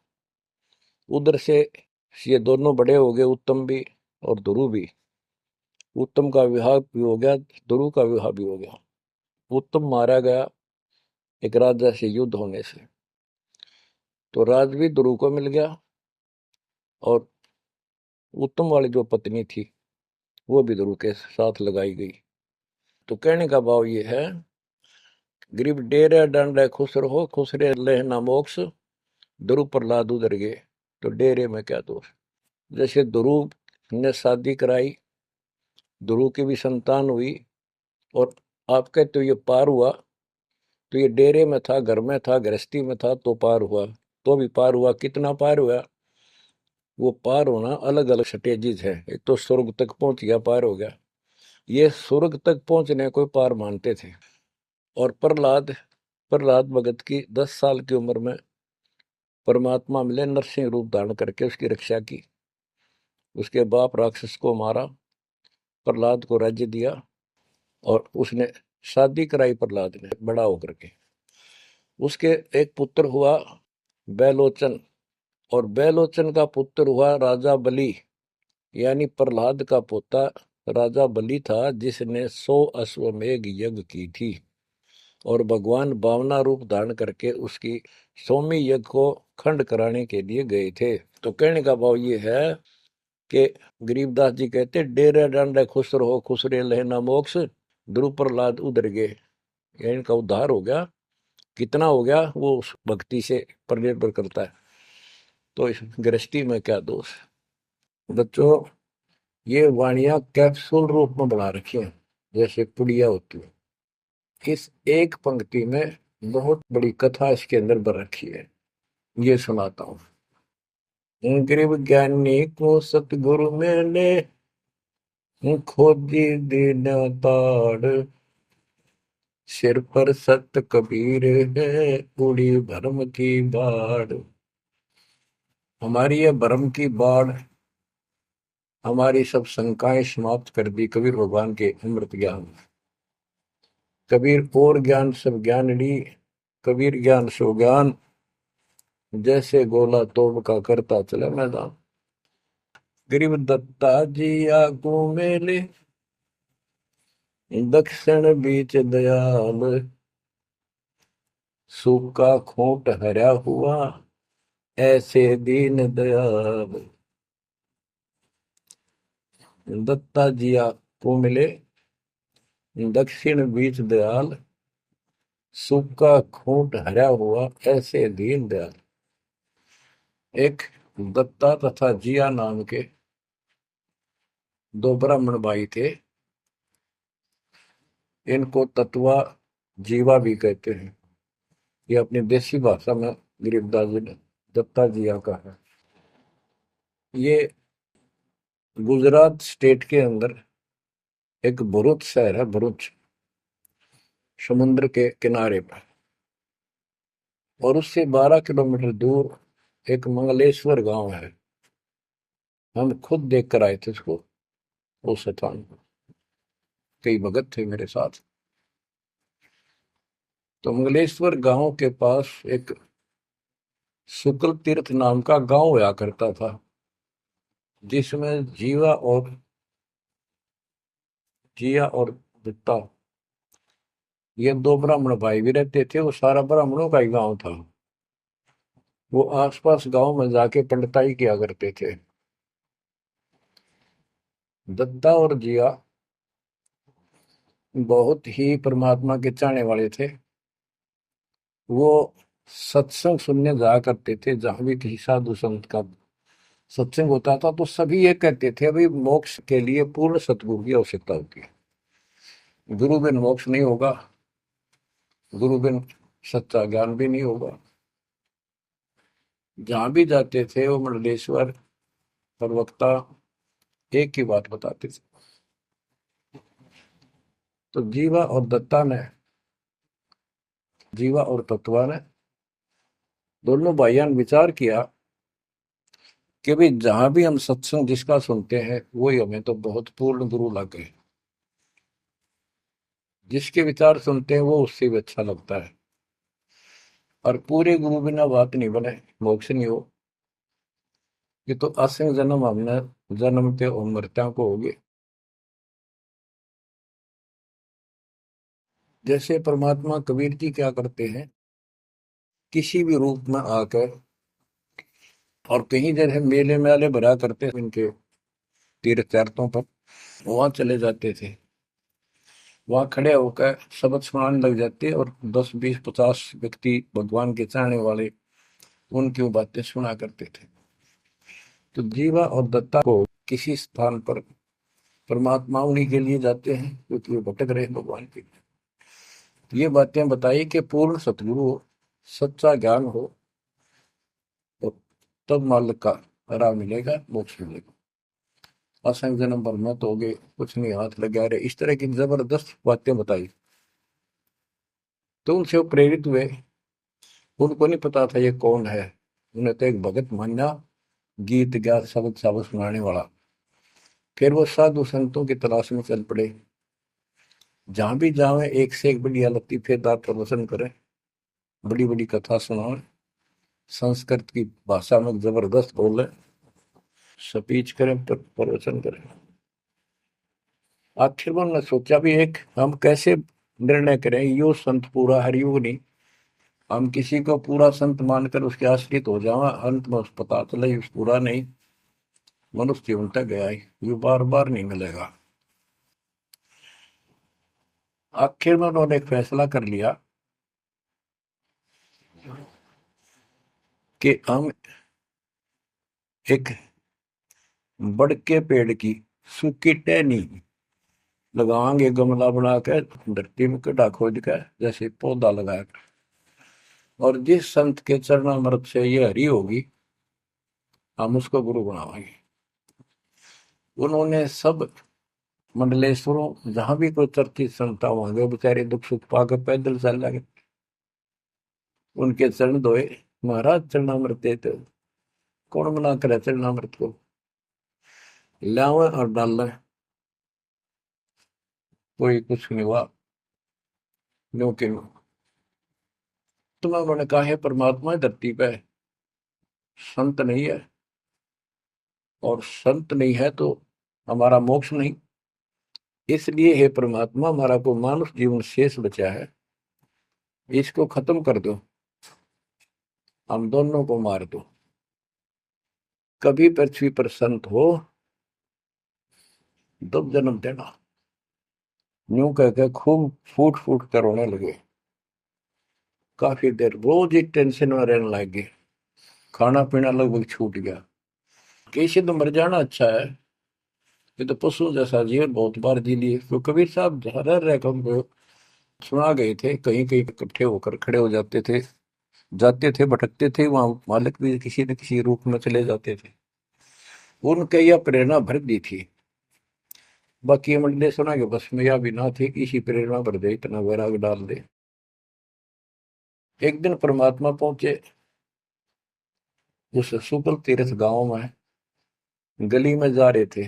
उधर से। ये दोनों बड़े हो गए, उत्तम भी और ध्रुव भी। उत्तम का विवाह भी हो गया, ध्रुव का विवाह भी हो गया। उत्तम मारा गया एक राजा से युद्ध होने से, तो राज भी ध्रुव को मिल गया, और उत्तम वाली जो पत्नी थी वो भी ध्रुव के साथ लगाई गई। तो कहने का भाव ये है, गरीब डेरे डंडे खुश रहो, खुश रे लेना मोक्ष, ध्रुव प्रहलाद उधर गए, तो डेरे में क्या दोष। जैसे ध्रुव ने शादी कराई, ध्रुव की भी संतान हुई, और आप कहते हो ये पार हुआ, तो ये डेरे में था, घर में था, गृहस्थी में था, तो पार हुआ। तो भी पार हुआ, कितना पार हुआ? वो पार होना अलग अलग स्टेजेस है। एक तो स्वर्ग तक पहुंच गया, पार हो गया। ये स्वर्ग तक पहुंचने को पार मानते थे। और प्रहलाद प्रहलाद भगत की 10 साल की उम्र में परमात्मा मिले, नरसिंह रूप धारण करके उसकी रक्षा की। उसके बाप राक्षस को मारा, प्रहलाद को राज्य दिया, और उसने शादी कराई प्रहलाद ने बड़ा होकर के। उसके एक पुत्र हुआ बैलोचन, और बैलोचन का पुत्र हुआ राजा बलि। यानी प्रहलाद का पोता राजा बलि था, जिसने 100 अश्वमेघ यज्ञ की थी, और भगवान बावना रूप धारण करके उसकी 100वीं यज्ञ को खंड कराने के लिए गए थे। तो कहने का भाव ये है कि गरीबदास जी कहते, डेरे डंडे खुश रहो, खुश रे लेना मोक्ष, ध्रुव प्रहलाद उधर गए। इनका उद्धार हो गया। कितना हो गया वो उस भक्ति से पर निर्भर करता है। तो इस गृहस्थी में क्या दोष। बच्चों, ये वाणियां कैप्सूल रूप में बना रखी हैं, जैसे पुड़िया होती है। इस एक पंक्ति में बहुत बड़ी कथा इसके अंदर भर रखी है। ये सुनाता हूँ। गरीब ज्ञानी को सतगुरु मैंने, खोजी दीन ताड़, सिर पर सत कबीर है, उड़ी भरम की बाढ़। हमारी ये भरम की बाढ़, हमारी सब शंकाएं समाप्त कर दी कबीर भगवान के अमृत ज्ञान। कबीर और ज्ञान सब ज्ञान ली, कबीर ज्ञान सो ज्ञान, जैसे गोला तोड़ का करता चले मैदान। गरीब दत्ता जी आगू मेले, दक्षिण बीच दयाल, सूखा खूंट हरा हुआ, ऐसे दीन दयाल। दत्ता जी आगू मिले, दक्षिण बीच दयाल, सूखा खूंट हरा हुआ, ऐसे दीन दयाल। एक दत्ता तथा जिया नाम के दो ब्राह्मण भाई थे। इनको तत्वा जीवा भी कहते हैं। ये अपनी देसी भाषा में गरीबदास जी ने दत्ता जिया का है। ये गुजरात स्टेट के अंदर एक भरूच शहर है, भरूच, समुद्र के किनारे पर। और उससे 12 किलोमीटर दूर एक मंगलेश्वर गांव है। हम खुद देख कर आए थे उसको, उस स्थान को। कई भगत थे मेरे साथ। तो मंगलेश्वर गांव के पास एक शुक्ल तीर्थ नाम का गांव हुआ करता था, जिसमें जिया और दत्ता, ये दो ब्राह्मण भाई भी रहते थे। वो सारा ब्राह्मणों का ही गांव था। वो आसपास गांव में जाके पंडिताई किया करते थे। दत्ता और जिया बहुत ही परमात्मा के चाहने वाले थे। वो सत्संग सुनने जाया करते थे। जहां भी किसी साधु संत का सत्संग होता था तो सभी ये कहते थे अभी मोक्ष के लिए पूर्ण सतगुरु की आवश्यकता होती है। गुरु बिन मोक्ष नहीं होगा, गुरु बिन सच्चा ज्ञान भी नहीं होगा। जहां भी जाते थे वो मंडलेश्वर प्रवक्ता एक ही बात बताते थे। तो जीवा और तत्वा ने दोनों भाइयों ने विचार किया कि भाई जहां भी हम सत्संग जिसका सुनते हैं वही हमें तो बहुत पूर्ण गुरु लगे। जिसके विचार सुनते हैं वो उससे भी अच्छा लगता है। और पूरे गुरु बिना बात नहीं बने, मोक्ष नहीं हो। ये तो असंग जन्म हमने जन्मते और मरत्या को हो गए। जैसे परमात्मा कबीर जी क्या करते हैं, किसी भी रूप में आकर, और कहीं जैसे मेले मेले भरा करते हैं इनके तीर्थ यात्रों पर, वहां चले जाते थे। वहां खड़े होकर शब्द सुनाने लग जाते और 10 20 50 व्यक्ति भगवान के चाहने वाले उनकी वो बातें सुना करते थे। तो जीवा और दत्ता को किसी स्थान पर परमात्मा उन्हीं के लिए जाते हैं क्योंकि वो भटक रहे हैं भगवान के लिए। ये बातें बताई कि पूर्ण सतगुरु हो, सच्चा ज्ञान हो, तो तब मालिक का राह मिलेगा, मोक्ष मिलेगा। असंग जन्म भर में तो हो गए, कुछ नहीं हाथ लगा रहे, इस तरह की जबरदस्त बातें बताई। तो उनसे वो प्रेरित हुए। उनको नहीं पता था ये कौन है। उन्हें तो एक भगत माना, गीत गा शब्द शब्द सुनाने वाला। फिर वो साधु संतों की तलाश में चल पड़े। जहां भी जावे एक से एक बढ़िया लतीफेदार प्रवचन करें, बड़ी बड़ी कथा सुनाए, संस्कृत की भाषा में जबरदस्त बोले, स्पीच करें, प्रवचन करें। आखिर में उन्होंने सोचा भी एक हम कैसे निर्णय करें, यो संत पूरा हरियो नहीं। हम किसी को पूरा संत मानकर उसके आश्रित हो जावा, अंत में उस पता चले उस पूरा नहीं, मनुष्य जीवन तक गया ही, ये बार बार नहीं मिलेगा। आखिर में उन्होंने एक फैसला कर लिया कि हम एक बड़ के पेड़ की सूखी टहनी लगाएंगे, गमला बना के धरती में गड्ढा खोद कर जैसे पौधा लगाया। और जिस संत के चरणामृत से ये हरी होगी, हम उसको गुरु बनाएंगे। उन्होंने सब मंडलेश्वरों जहां भी कोई चर्चित संत होंगे, बेचारे दुख सुख पाकर पैदल चल लगे, उनके चरण धोए, महाराज चरणामृत देते। कौन मना करे चरणामृत को, लावे और डाल, कोई कुछ नहीं हुआ। क्योंकि तुम्हें उन्होंने कहा है परमात्मा धरती पे है, संत नहीं है, और संत नहीं है तो हमारा मोक्ष नहीं। इसलिए हे परमात्मा, हमारा को मानुष जीवन शेष बचा है, इसको खत्म कर दो, हम दोनों को मार दो। कभी पृथ्वी पर संत हो तब जन्म देना। यूं कहकर खूब फूट फूट कर रोने लगे। काफी देर रोज ही टेंशन में रहने लगे, खाना पीना लगभग छूट गया। कैसे तो मर जाना अच्छा है, ये तो पशु जैसा जीवन बहुत बार जी लिए। तो कबीर साहब रह रह कर सुना गए थे, कहीं कहीं इकट्ठे होकर खड़े हो जाते थे, जाते थे, भटकते थे, वहां मालिक भी किसी न किसी रूप में चले जाते थे। उनके यह प्रेरणा भर दी थी। बाकी ये मंडले सुना के बस में यह भी ना थे कि इसी प्रेरणा भर दे, इतना वैराग डाल दे। एक दिन परमात्मा पहुंचे उस सुकल तीर्थ गांव में, गली में जा रहे थे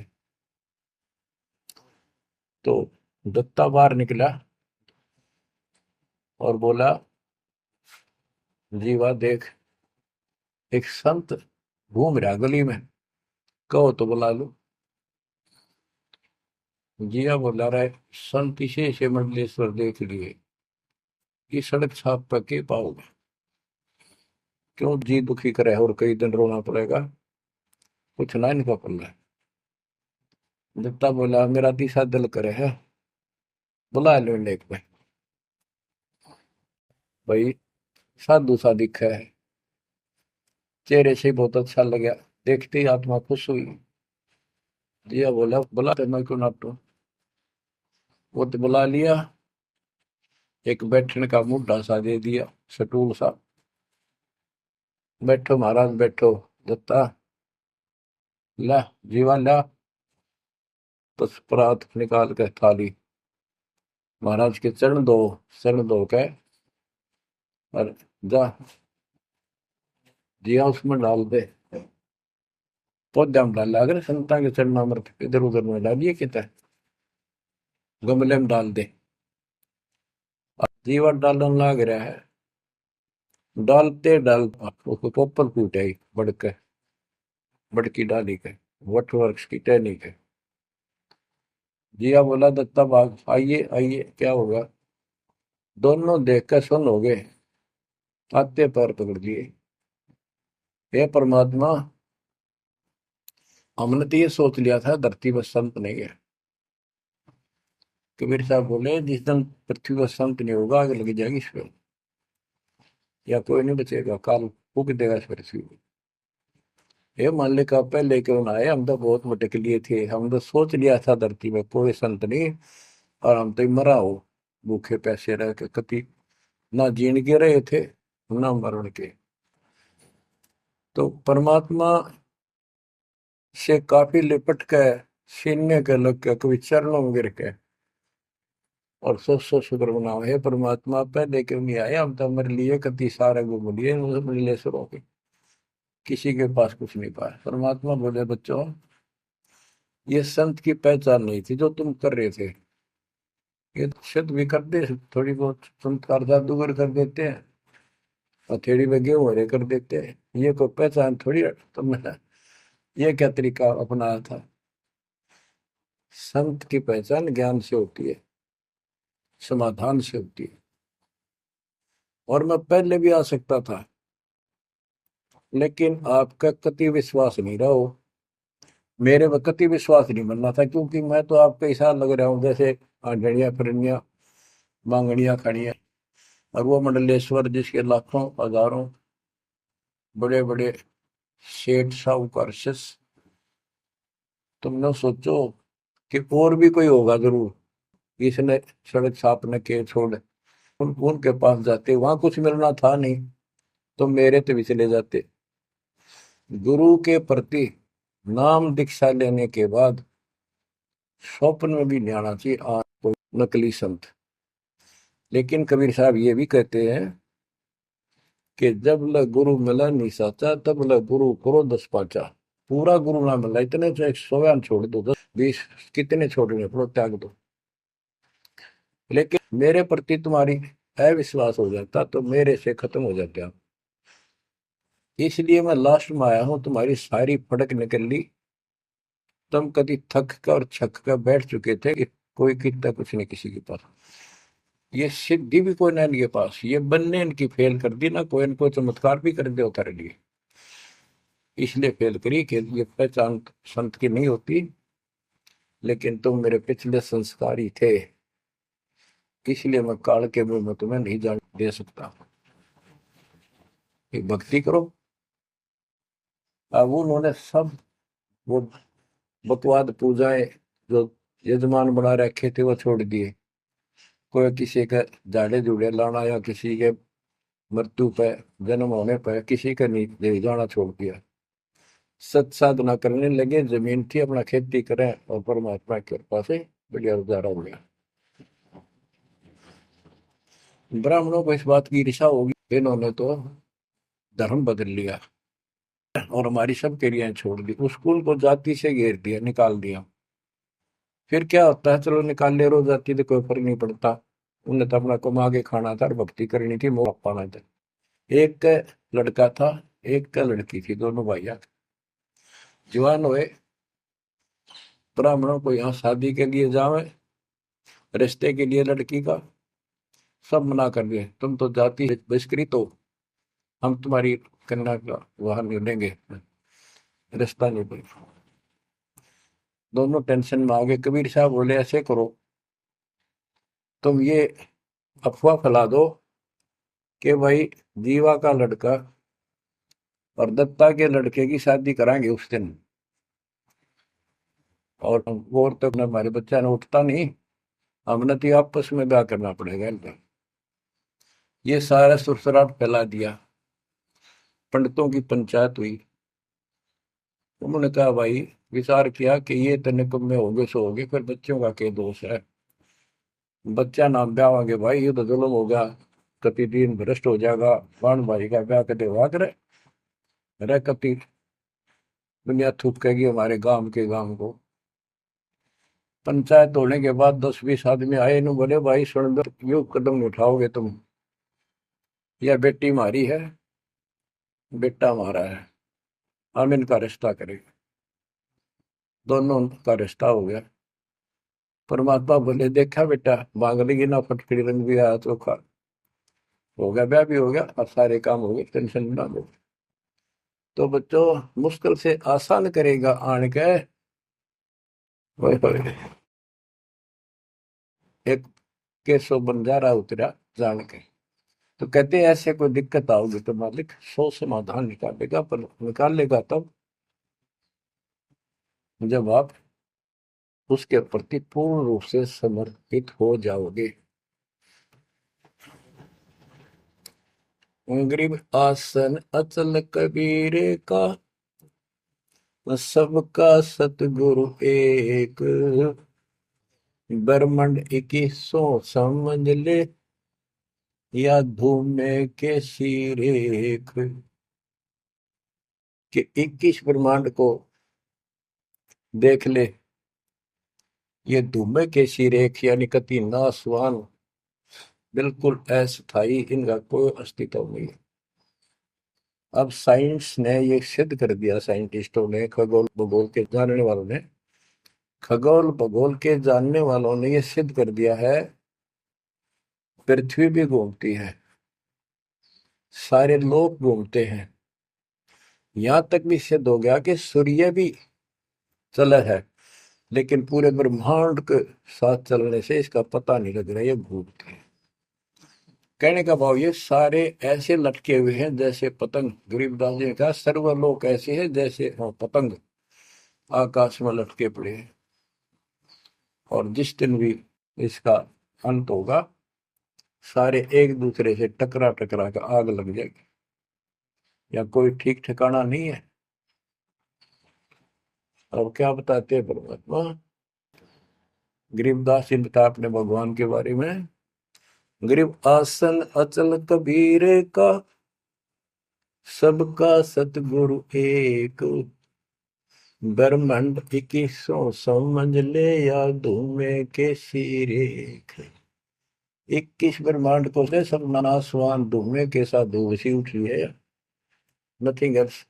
तो दत्ता बाहर निकला और बोला, जीवा देख, एक संत घूम रहा गली में, कहो तो बुला लो। जिया बोला रहा है, संत इसे से मंडलेश्वर देख लिए, ये सड़क छाप पर के पाओगे, क्यों जी दुखी करे और कई दिन रोना पड़ेगा, कुछ ना इनका पल्ला है। दत्ता बोला, मेरा तीसरा दिल करे है, बुला लो लेक में। भाई साधु सा दिखा है, चेहरे से बहुत अच्छा लगा, देखते ही आत्मा खुश हुई। जिया बोला, बुला तो मैं क्यों ना तो। वो तो बुला लिया, एक बैठने का मुड्ढा सा दे दिया, सटूल सा। बैठो महाराज बैठो। दत्ता, ला जीवा ला, बस परात निकाल के थाली महाराज के चरण दो, चरण धो के और जा जिया उसमें डाल दे। पौधा में डाल, अगर संता के चरण अमृत इधर उधर में डालिए, कितना गमले में डाल दे। जीवा डालन लाग रहा है, डालते डालता उसको पोपल फूट आई बड़के, बड़की डाली के, वट वृक्ष की टहनी के। जिया बोला, दत्ता बाग आइए आइए, क्या होगा। दोनों देख कर सुन हो गए, आते पैर पकड़ लिए। हे परमात्मा, हमने तो ये सोच लिया था धरती पर संत नहीं है। कबीर साहब बोले, जिस दिन पृथ्वी पर संत नहीं होगा, आग लग जाएगी इस पर, या कोई नहीं बचेगा, काल फूक देगा इस पृथ्वी को। ये मालिक आप पहले क्यों ना आए, हम तो बहुत भटक लिए थे, हम तो सोच लिया था धरती में कोई संत नहीं, और हम तो मरा हो भूखे पैसे रह के, कति ना जीण के रहे थे ना मरण के। तो परमात्मा से काफी लिपट के, सीने के लग के, कभी चरणों में गिर के, और सौ शुक्र मनाओ, हे परमात्मा पहले क्यों नहीं आए, हम तो हमारे लिए कति सारे घूम लिए मंडलेश्वरों के, किसी के पास कुछ नहीं पाया। परमात्मा बोले, बच्चों ये संत की पहचान नहीं थी जो तुम कर रहे थे, ये सिद्ध भी कर दे थोड़ी बहुत, संस्कार जादूगर कर देते हैं, हथेड़ी में गेहूं हरे कर देते हैं, ये कोई पहचान थोड़ी तुमने ये क्या तरीका अपनाया था। संत की पहचान ज्ञान से होती है, समाधान से होती है। और मैं पहले भी आ सकता था, लेकिन आपका कति विश्वास नहीं रहा हो, मेरे में कति विश्वास नहीं बनना था, क्योंकि मैं तो आपके हिसाब लग रहा हूँ जैसे आंधड़िया फिरनिया मांगड़िया खड़िया, और वो मंडलेश्वर जिसके लाखों हजारों बड़े बड़े सेठ साहूकार शिष्य। तुमने सोचो कि और भी कोई होगा जरूर, इसने सड़क छापने के छोड़ उनके पास जाते, वहां कुछ मिलना था नहीं, तो मेरे तो भी चले जाते। गुरु के प्रति नाम दीक्षा लेने के बाद स्वप्न में भी नहीं आना चाहिए आज कोई नकली संत। लेकिन कबीर साहब ये भी कहते हैं कि जब ल गुरु मिला नहीं साचा, तब ल गुरु करो दस पाचा। पूरा गुरु ना मिला, इतने तो 100 छोड़ दो, 10 20 कितने छोड़ने पड़ो, त्याग दो। लेकिन मेरे प्रति तुम्हारी अविश्वास हो जाता तो मेरे से खत्म हो जाते आप। इसलिए मैं लास्ट में आया हूं, तुम्हारी सारी फड़क निकल ली। तुम कभी थक कर और छक कर बैठ चुके थे कि कोई कितना कुछ नहीं किसी के पास। ये सिद्धि भी कोई ना इनके पास, ये बनने इनकी फेल कर दी ना, कोई इनको चमत्कार भी कर दे उतारे लिए। इसलिए फेल करी कि ये पहचान संत की नहीं होती। लेकिन तुम मेरे पिछले संस्कार ही थे, इसलिए मैं काल के मुंह में तुम्हें नहीं जान दे सकता। एक भक्ति करो। अब उन्होंने सब वो बकवाद पूजाएं जो यजमान बना रखे थे वो छोड़ दिए। कोई किसी का झाड़े झूड़े लाना या किसी के मृत्यु पे, जन्म होने पर किसी का नहीं ले जाना छोड़ दिया। सत साधना करने लगे, जमीन थी अपना खेती करें और परमात्मा की कृपा से बढ़िया गुजारा हो गया। ब्राह्मणों को इस बात की ईर्षा होगी, इन्होंने तो धर्म बदल लिया और हमारी सब क्रियाएं छोड़ दी, उस कुल को जाति से घेर दिया, निकाल दिया। फिर क्या होता है, चलो निकाल ले रो जाति तो कोई फर्क नहीं पड़ता। उन्हें तो अपना कमा के खाना था और भक्ति करनी थी, मोह पाना था। एक का लड़का था, एक का लड़की थी, दोनों भैया जवान हुए। ब्राह्मणों को यहाँ शादी के लिए जावे, रिश्ते के लिए लड़की का सब मना कर दिए, तुम तो जाति बहिष्कृत हो, हम तुम्हारी कन्या का वहां नहीं लेंगे, रिश्ता नहीं देंगे। दोनों टेंशन में आ गए। कबीर साहब बोले ऐसे करो, तुम ये अफवाह फैला दो कि भाई जीवा का लड़का और दत्ता के लड़के की शादी कराएंगे उस दिन, और वो तक न हमारे बच्चा ने उठता नहीं, हमने तो आपस में ब्याह करना पड़ेगा इनका। ये सारा सुरसराट फैला दिया। पंडितों की पंचायत हुई। उन्होंने कहा भाई, विचार किया कि ये तो निकम्मे होंगे सो होंगे, फिर बच्चों का क्या दोष है। बच्चा नाम ब्याहोगे भाई, ये तो जुल्म होगा, कति दिन भ्रष्ट हो जाएगा। बाण भाई का ब्याह कदे हुआ करे, रह कति दुनिया थूकेगी हमारे गांव के गांव को। पंचायत होने के बाद 10-20 आदमी आए, इन्हों बोले भाई सुन दो, यो कदम नहीं उठाओगे तुम, यह बेटी हमारी है, बेटा हमारा है, हम इनका रिश्ता करेंगे। दोनों का रिश्ता हो गया। परमात्मा बोले देखा बेटा, मांग लेगी ना फटकड़ी, रंग भी आया चोखा, हो गया ब्याह भी हो गया और सारे काम हो गए, टेंशन ना लो। तो बच्चों, मुश्किल से आसान करेगा आन के, ओए होए, एक केसो बंजारा उतरा जान के। तो कहते हैं ऐसे कोई दिक्कत आओगी तो मालिक 100 समाधान निकालेगा, पर निकालेगा तब जब आप उसके प्रति पूर्ण रूप से समर्पित हो जाओगे। गरीब आसन अचल कबीरे का, सबका सतगुरु एक, ब्रह्मंड 2100 समझ ले, या धूमे के सिरेख। कि 21 ब्रह्मांड को देख ले, ये धूमे के सिरेख यानी कति नासवान, बिल्कुल अस्थाई, इनका कोई अस्तित्व नहीं। अब साइंस ने ये सिद्ध कर दिया, साइंटिस्टों ने, खगोल भूगोल के जानने वालों ने, खगोल भूगोल के जानने वालों ने ये सिद्ध कर दिया है, पृथ्वी भी घूमती है, सारे लोग घूमते हैं। यहां तक भी सिद्ध हो गया कि सूर्य भी चला है, लेकिन पूरे ब्रह्मांड के साथ चलने से इसका पता नहीं लग रहा, ये घूमते हैं। कहने का भाव, ये सारे ऐसे लटके हुए हैं जैसे पतंग। गरीबदास जी ने कहा सर्वलोक ऐसे है जैसे पतंग आकाश में लटके पड़े हैं, और जिस दिन भी इसका अंत होगा, सारे एक दूसरे से टकरा टकरा कर आग लग जाएगी, या कोई ठीक ठिकाना नहीं है। और क्या बताते हैं परमात्मा, गरीबदास जी ने बताया अपने भगवान के बारे में, गरीब आसन अचल कबीर का, सबका सतगुरु एक, ब्रह्मांड 2100 समझ ले, या धूमे के सिरेख। 21 ब्रह्मांड को से सब नासवान धूमे के साथ धूसी उठी है। Nothing else.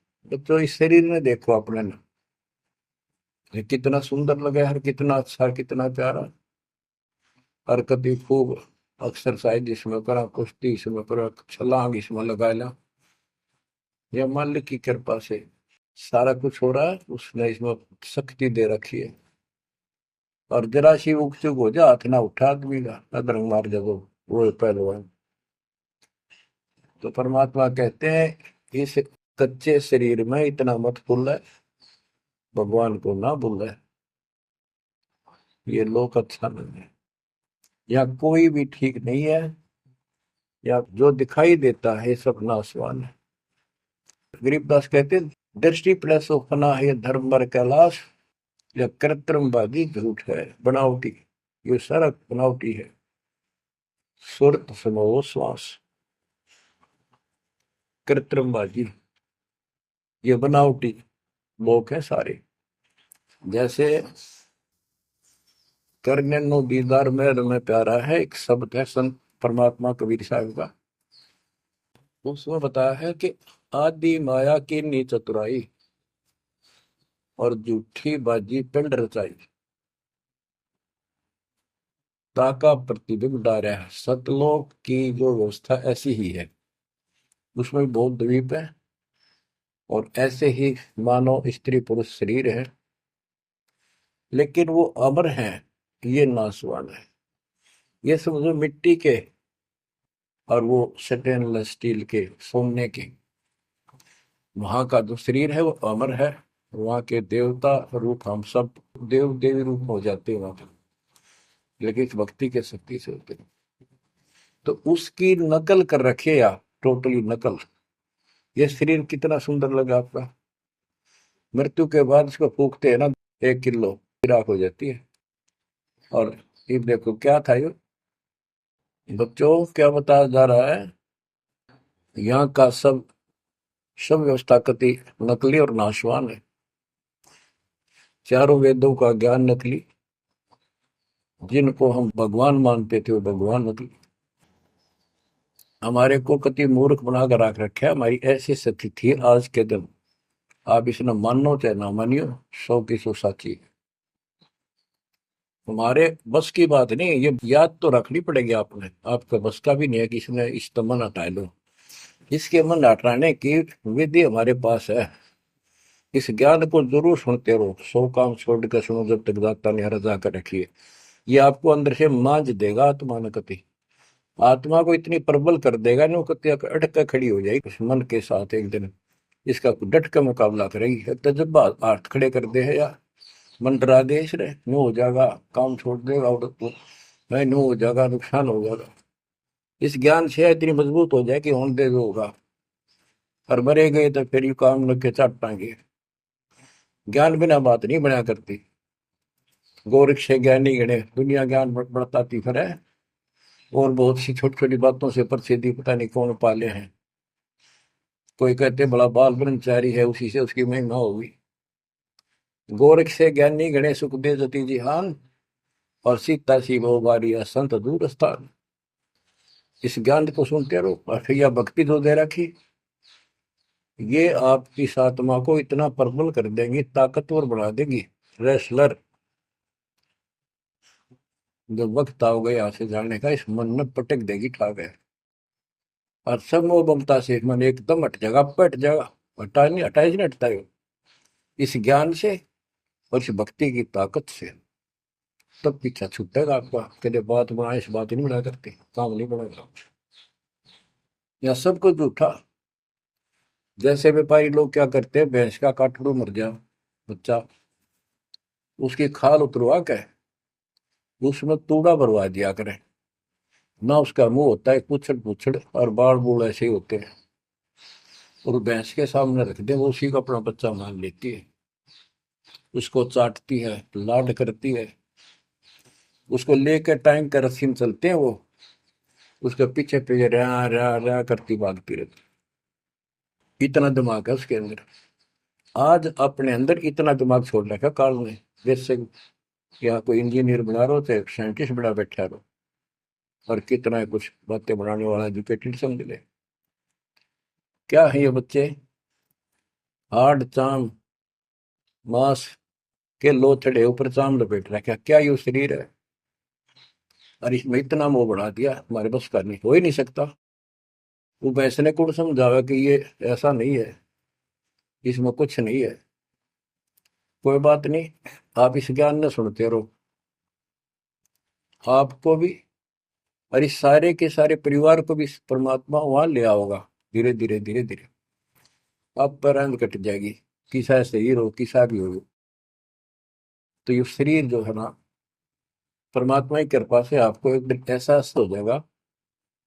तो इस शरीर में देखो अपने ना, ये कितना सुंदर लगे, हर कितना अच्छा, कितना प्यारा। हरकत भी खूब, एक्सरसाइज इसमें करा, कुश्ती इसमें करा, छलांग इसमें लगा ला। यह मालिक की कृपा से सारा कुछ हो रहा है, उसने इसमें शक्ति दे रखी है। और जरा सी उग चुक हो जा, हाथ ना उठा आदमी का, अदरंग मार जब वो पहलवान। तो परमात्मा कहते हैं इस कच्चे शरीर में इतना मत भूल, भगवान को ना भूल, ये लोक अच्छा नहीं है, या कोई भी ठीक नहीं है, या जो दिखाई देता है सब नाशवान है। गरीबदास कहते हैं, दृष्टि प्लस उपना है धर्म पर कैलाश, या कृत्रिमवादी झूठ है बनावटी, ये सारा बनावटी है। सुरत समो श्वास, कृत्रिमवादी, ये बनावटी लोग हैं सारे। जैसे करने नो दीदार में प्यारा है, एक शब्द है संत परमात्मा कबीर साहब का। उसमें बताया है कि आदि माया की नी चतुराई, और झूठी बाजी पिंड रचाई, ताका प्रतिबिंब डारा है। सतलोक की जो व्यवस्था ऐसी ही है, उसमें भी बहुत द्वीप है, और ऐसे ही मानव स्त्री पुरुष शरीर है, लेकिन वो अमर है, ये नासवान है। ये समझो मिट्टी के, और वो स्टेनलेस स्टील के, सोने के। वहां का जो शरीर है वो अमर है, वहां के देवता रूप हम सब देव देवी रूप हो जाते हैं वहां पर, लेकिन इस भक्ति के शक्ति से होते हैं। तो उसकी नकल कर रखे या टोटली नकल। ये शरीर कितना सुंदर लगा आपका, मृत्यु के बाद इसको फूकते हैं ना, 1 किलो राख हो जाती है। और ये देखो क्या था ये, बच्चों क्या बताया जा रहा है, यहाँ का सब सब व्यवस्था कति नकली और नाशवान है। चारों वेदों का ज्ञान नकली, जिनको हम भगवान मानते थे वो भगवान नकली। हमारे को कति मूर्ख बनाकर रख रखे है, हमारी ऐसी स्थिति थी आज के दिन। आप इसने मानो चाहे ना मानियो, 100 की 100 साची है। हमारे बस की बात नहीं, ये याद तो रखनी पड़ेगी आपने, आपका बस का भी नहीं है कि इसने इस मन हटा लो। इसके मन हटाने की विधि हमारे पास है। इस ज्ञान को जरूर सुनते रहो, 100 काम छोड़ कर सुनो जब तक दाता ने रजा कर रखी है। ये आपको अंदर से मांझ देगा आत्मा न कति, आत्मा को इतनी प्रबल कर देगा ना, कति अटक कर खड़ी हो जाएगी उस मन के साथ एक दिन। इसका डट का मुकाबला करेगी, तजब्बा हाथ खड़े कर दे है या मन डरा दे इसने, नो हो जाएगा, काम छोड़ देगा, औरत को नहीं नो हो जाएगा, नुकसान हो जाएगा। इस ज्ञान से इतनी मजबूत हो जाए कि होने दे जो होगा, और मरे गए तो फिर यू काम लग के चाट पाएंगे। ज्ञान बिना बात नहीं बना करती। गोरख से ज्ञानी गणे, दुनिया ज्ञान बढ़ता तीफर है, और बहुत सी छोटी छोटी बातों से प्रसिद्धि पता नहीं कौन पाले हैं। कोई कहते बड़ा बाल ब्रह्मचारी है, उसी से उसकी महिमा होगी। गोरख से ज्ञानी गणे सुख दे जति जिहान, और सीता सी वो बारिया संत दूर स्थान। इस ज्ञान को सुनते रहो, और फिर यह भक्ति जो दे रखी, ये आपकी इस आत्मा को इतना प्रबल कर देंगी, ताकतवर बना देगी, रेसलर। जब वक्त आओगे यहाँ से जाने का, इस मन में पटक देगी ठा गए, और सब मोह ममता से मन एकदम हट जाएगा, पट जाएगा। हटा नहीं, हटाई नहीं हटता है इस ज्ञान से और इस भक्ति की ताकत से। तब पीछा छूटेगा आपका, कदे बात बना इस बात नहीं बना करते, काम नहीं बनेगा। या सब कुछ झूठा। जैसे व्यापारी लोग क्या करते हैं, भैंस का काटड़ू मर गया बच्चा, उसकी खाल उतरवा के उसमें तूड़ा भरवा दिया करें ना। उसका मुंह होता है पूछड़ पूछड़, और बाल बूल ऐसे ही होते हैं, और भैंस के सामने रख दे, वो उसी को अपना बच्चा मान लेती है। उसको चाटती है, लाड करती है, उसको लेकर टाइम का रस्सी में चलते हैं वो, उसके पीछे पीछे रहा रहा रहा करती भागती रहती। इतना दिमाग है उसके अंदर। आज अपने अंदर इतना दिमाग छोड़ रखा काल ने, जैसे या कोई इंजीनियर बना रहो चाहे साइंटिस्ट बना बैठा रहो, और कितना कुछ बातें बनाने वाला एजुकेटेड समझ ले। क्या है ये बच्चे, हाड़ चाम मांस के लो चढ़े ऊपर चाम लपेट रखा, क्या ये शरीर है? और इसमें इतना मोह बढ़ा दिया, हमारे बस का नहीं, हो ही नहीं सकता। वो वैसने कौन समझावे कि ये ऐसा नहीं है, इसमें कुछ नहीं है। कोई बात नहीं, आप इस ज्ञान न सुनते रहो, आपको भी और इस सारे के सारे परिवार को भी परमात्मा वहां ले आओगा। धीरे धीरे धीरे धीरे आप पर रंग कट जाएगी, किसा शरीर हो किसा भी हो। तो ये शरीर जो है ना, परमात्मा की कृपा से आपको एक दिन एहसास हो जाएगा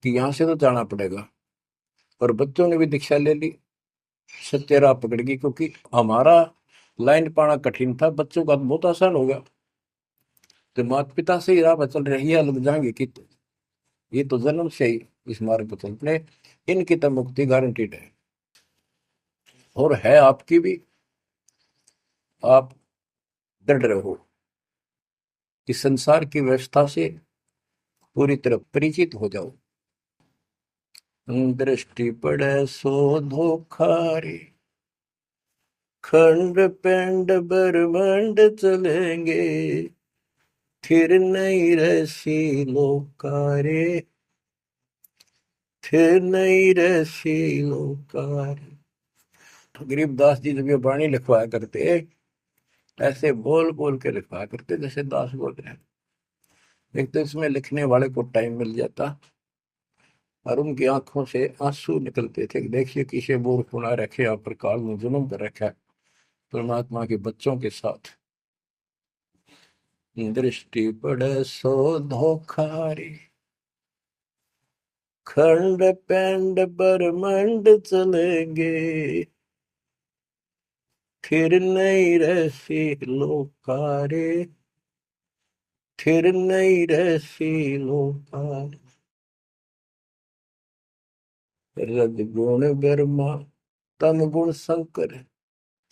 कि यहाँ से तो जाना पड़ेगा। और बच्चों ने भी दीक्षा ले ली, सत्य राह पकड़ गई, क्योंकि हमारा लाइन पाना कठिन था, बच्चों का तो बहुत आसान हो गया। तो माता पिता से ही राह पर चल रही है, लग जाएंगे कि ये तो जन्म से ही इस मार्ग पर चलते, इनकी तो मुक्ति गारंटीड है। और है आपकी भी, आप दृढ़ रहो कि संसार की व्यवस्था से पूरी तरह परिचित हो जाओ। दृष्टि पड़े सो धोखा रे, खंड पिंड ब्रह्मांड चलेंगे, फिर नहीं रसी लोकारे, फिर नहीं रसी लोकारे। तो गरीबदास जी जब ये वाणी लिखवाया करते, ऐसे बोल बोल के लिखवाया करते जैसे दास बोल रहे हैं। एक तो इसमें लिखने वाले को टाइम मिल जाता, और उनकी आंखों से आंसू निकलते थे कि देखिए किसे मूर्ख बना रखे, आप पर काल में जुल्म कर रखा है परमात्मा के बच्चों के साथ। दृष्टि पड़े सो धोखारी, खंड पेंड ब्रह्मांड चलेंगे, फिर नहीं रहसी लोकारे, फिर नहीं रहसी लोकारे। रजगुण ब्रह्मा तम गुण शंकर,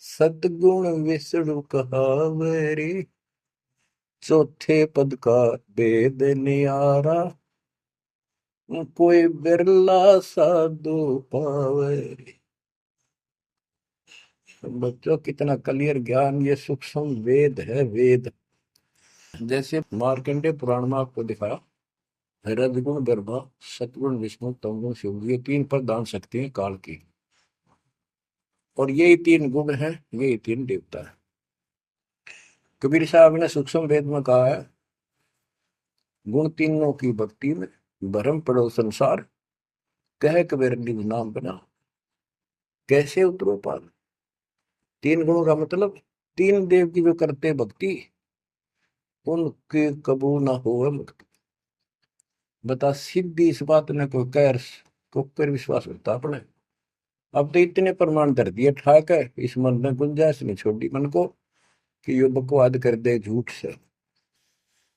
सतगुण विष्णु कहावरी, चौथे पद का वेद नियारा, कोई बिरला साधु पावे। बच्चों कितना क्लियर ज्ञान, ये सूक्ष्म वेद है, वेद। जैसे मार्कंडे पुराण में आपको दिखाया, रजगुण ब्रह्मा, सतगुण विष्णु, तमगुण शिव, ये तीन प्रधान शक्ति हैं काल की। और यही तीन गुण हैं, यही तीन देवता है। कबीर साहब ने सूक्ष्म वेद में कहा है, गुण तीनों की भक्ति में भरम पड़ो संसार, कह कबीर निज नाम बना, कैसे उतरो पार। तीन गुणों का मतलब, तीन देव की जो करते भक्ति, उनके कबू ना हो मुक्ति। बता सिद्धि इस बात ने कोई कह को पर विश्वास होता अपने। अब तो इतने प्रमाण धर दिए ठाक है, इस मन ने गुंजाइश नहीं छोड़ी मन को कि यो बकवाद कर दे झूठ से,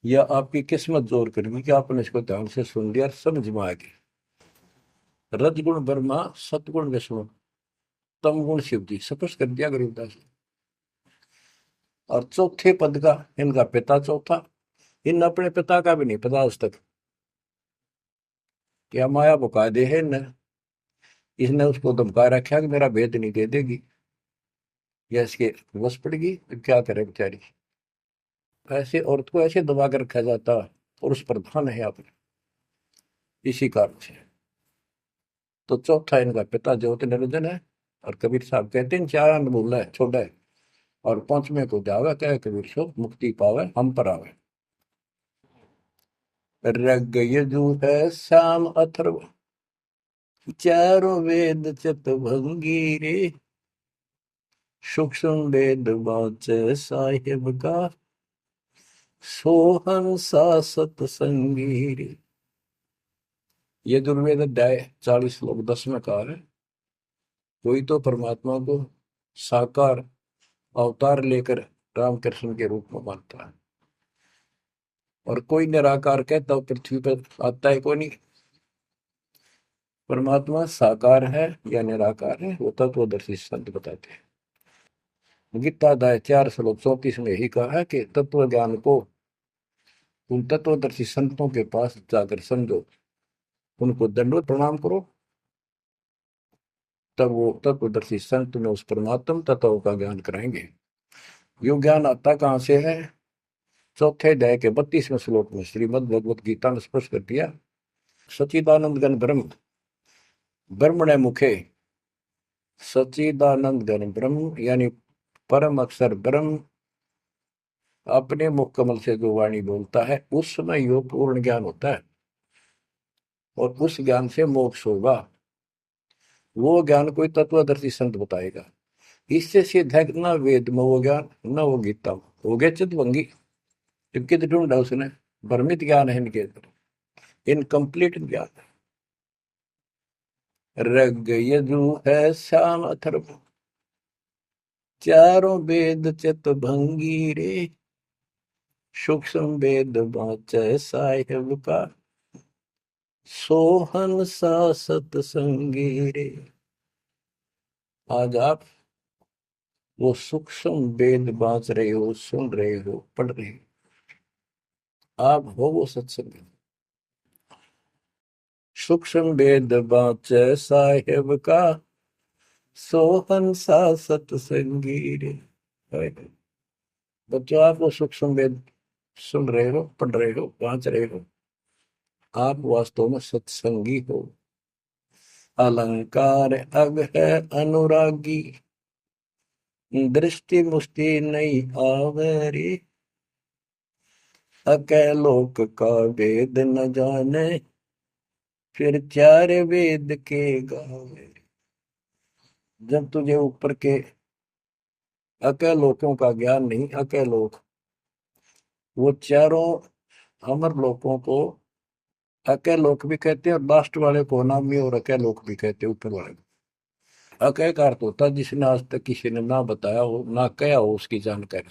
या आपकी किस्मत जोर करेगी कि आपने इसको ध्यान से सुन लिया और समझ में आ गई। रजगुण ब्रह्मा, सतगुण विष्णु, तम गुण शिव जी, स्पष्ट कर दिया गरीबदास। और चौथे पद का इनका पिता चौथा, इन अपने पिता का भी नहीं पता आज तक, क्या माया बुका दे है न, इसने उसको धमका रखा कि मेरा भेद नहीं दे देगी, या इसके बस पड़ेगी तो क्या करे बेचारी। ऐसे औरत को ऐसे दबा कर रखा जाता, और उस पर ध्यान है आपने, इसी कारण से। तो चौथा इनका पिता ज्योति निरंजन है। और कबीर साहब कहते हैं, चार अनमोल है छोड़ा है, और पांचवें को जावे कह कबीर सो, मुक्ति पावे हम पर आवे। रग यजु है श्याम अथर्व, चारों वेद चित भंगी रे, सूक्ष्म वेद बाचे साहिब का, सोहन सा सतसंगी रे। यजुर्वेद अध्याय 40 श्लोक 10 में कहा है, कोई तो परमात्मा को साकार अवतार लेकर रामकृष्ण के रूप में मानता है, और कोई निराकार कहता पृथ्वी पर आता है कोई नहीं। परमात्मा साकार है या निराकार है, वो तत्वदर्शी संत बताते हैं। गीता अध्याय 4 श्लोक 34 में यही कहा है कि तत्व ज्ञान को उन तत्वदर्शी संतों के पास जाकर समझो, उनको दंडवत प्रणाम करो, तब वो तत्वदर्शी संत में उस परमात्म तत्व का ज्ञान कराएंगे। यो ज्ञान आता कहाँ से है? चौथे अध्याय के 32वें श्लोक में श्रीमद् भगवत गीता ने स्पष्ट कर दिया। सच्चिदानंद घन ब्रह्म, ब्रह्मणे मुखे, सच्चिदानंद घन ब्रह्म यानी परम अक्षर ब्रह्म अपने मुख कमल से जो वाणी बोलता है उस समय यो पूर्ण ज्ञान होता है और उस ज्ञान से मोक्ष होगा। वो ज्ञान कोई तत्वदर्शी संत बताएगा। इससे सिद्ध है ना वेद में वो ज्ञान न वो गीता में। हो गया चितवंगी, कित ढूंढा उसने, भ्रमित ज्ञान है इनके अंदर, इनकम्प्लीट ज्ञान है। रग यजु है श्याम अथर्व, चारों वेद चित भंगी रे, सूक्ष्म वेद बाँचै साहिब का, सोहन सा सतसंगी रे। आज आप वो सूक्ष्म वेद बाँच रहे हो, सुन रहे हो, पढ़ रहे हो, आप हो वो सत्संग। सूक्ष्म वेद बाँचै साहिब का, सोहन सा सतसंगी रे। बच्चों आप वो सूक्ष्म वेद सुन रहे हो, पढ़ रहे हो, बाँच रहे हो, आप वास्तव में सत्संगी हो। अलंकार अग है अनुरागी, दृष्टि मुष्टि नहीं आवे रे, अकैलोक का वेद न जाने, फिर चार वेद के गावे। जब तुझे ऊपर के अकैलोकों का ज्ञान नहीं, अकैलोक वो चारों अमर लोकों को अकैलोक भी कहते हैं और लास्ट वाले को नामी और अकैलोक भी कहते हैं, ऊपर वाले को। अकय का अर्थ होता है जिसने आज तक किसी ने ना बताया हो ना कहा हो उसकी जानकारी।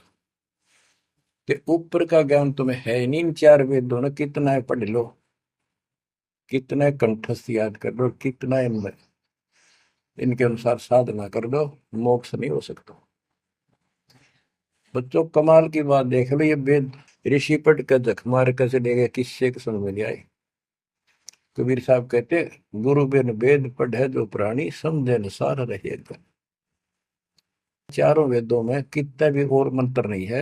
कि ऊपर का ज्ञान तुम्हें है नहीं, इन चार वेदों ने कितना है पढ़ लो, कितना कंठस्थ याद कर लो, कितना इनमें इनके अनुसार साधना कर दो, मोक्ष नहीं हो सकता। बच्चों कमाल की बात देख लो, ये वेद ऋषि पट का जख मार कर चले गए, किससे समझ में नहीं आई। कबीर साहब कहते गुरु बिन वेद पढ़े जो प्राणी, समझे न सार रहे। चारों वेदों में कितना भी और मंत्र नहीं है।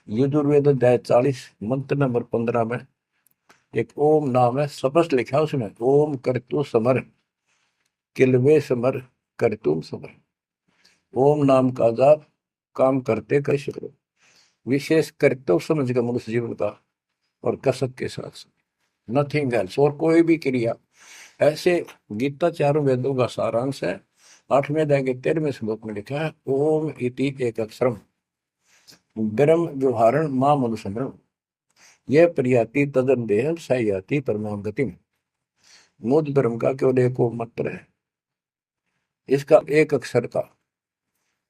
यजुर्वेद अध्याय 40 मंत्र नंबर 15 में एक ओम नाम है, स्पष्ट लिखा है उसमें, ओम करतु समर किलवे समर करतुम समर। ओम नाम का जाप काम करते कर करो, विशेष कर्तव्य समझ कर मनुष्य जीवन का और कसक के साथ नथिंग एल्स, और कोई भी क्रिया। ऐसे गीता चारों वेदों का सारांश है। 8वें अध्याय के 13वें श्लोक में लिखा है, ओम इति एक अक्षरम ब्रह्म व्यवहारण मां मनुष्य, यह प्रियाति तदन देह सयाति परमाम गति। मुझ ब्रह्म का केवल एक मंत्र है, इसका एक अक्षर का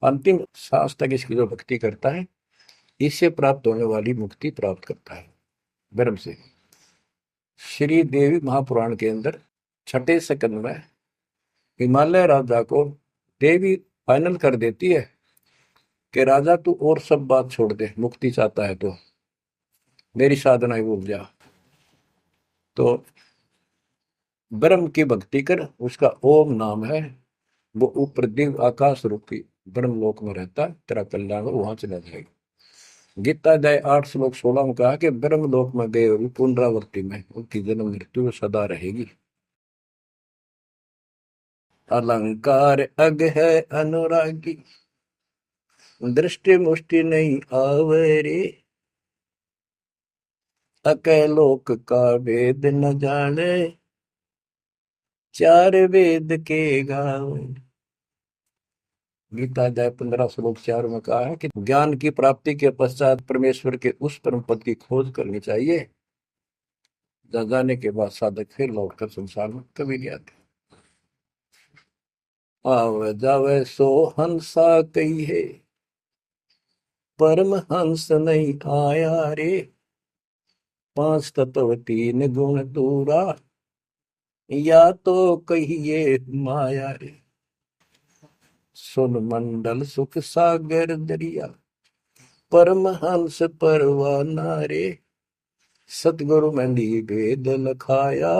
अंतिम सांस तक इसकी जो भक्ति करता है इससे प्राप्त होने वाली मुक्ति प्राप्त करता है ब्रह्म से। श्री देवी महापुराण के अंदर 6ठे सकंद में हिमालय राजा को देवी फाइनल कर देती है कि राजा तू और सब बात छोड़ दे, मुक्ति चाहता है तो मेरी साधना ही भूल जा, तो ब्रह्म की भक्ति कर, उसका ओम नाम है, वो ऊपर दिव्य आकाश रूपी ब्रह्म लोक में रहता है, तेरा कल्याण वहां चला जाएगा। गीता अध्याय 8 श्लोक 16 में कहा कि ब्रह्म लोक में गए हुए पुनरावृत्ति में उनकी जन्म मृत्यु सदा रहेगी। अलंकार अग है अनुरागी, दृष्टि मुष्टि नहीं आवे रे, अकैलोक का वेद न जाने, चार वेद के गावे। गीता अध्याय 15 श्लोक 4 में कहा है कि ज्ञान की प्राप्ति के पश्चात परमेश्वर के उस परम पद की खोज करनी चाहिए, जाने के बाद साधक फिर लौटकर संसार में कभी नहीं आते। आवे जावे सो हंसा कही है, परम हंस नहीं आया रे, 5 तत्व 3 गुण दूरा, या तो कहिए माया रे। सुन मंडल सुख सागर दरिया, परम हंस परवाना रे, सतगुरु मंदी वेद लखाया,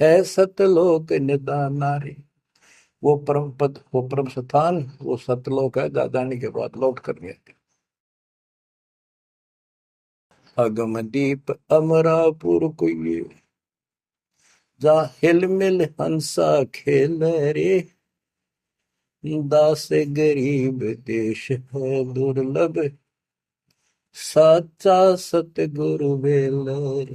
है सतलोक निदाना रे। वो परम पद, वो परम स्थान, वो सतलोक है, जहाँ जाने के बाद लौट कर नहीं आते। अगम दीप अमरापुर कोई, जहाँ हिल मिल हंसा खेल रे, दास गरीब देश है दुर्लभ, साचा सतगुरु बेलर।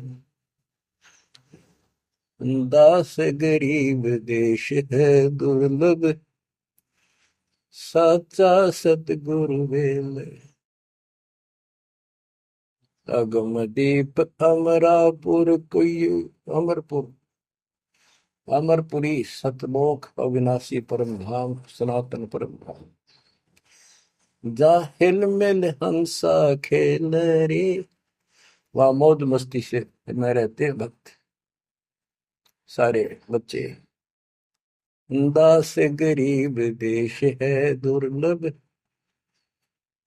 दास गरीब देश है दुर्लभ, साचा सतगुरु बेलर। अगम दीप अमरापुर कोई, अमरपुर, अमरपुरी सतलोक अविनाशी परम धाम, सनातन परम धाम, जा हिल मिल हंसा खेल रे, वहां मौज मस्ती से में रहते हैं भक्त, सारे बच्चे। दास गरीब देश है दुर्लभ,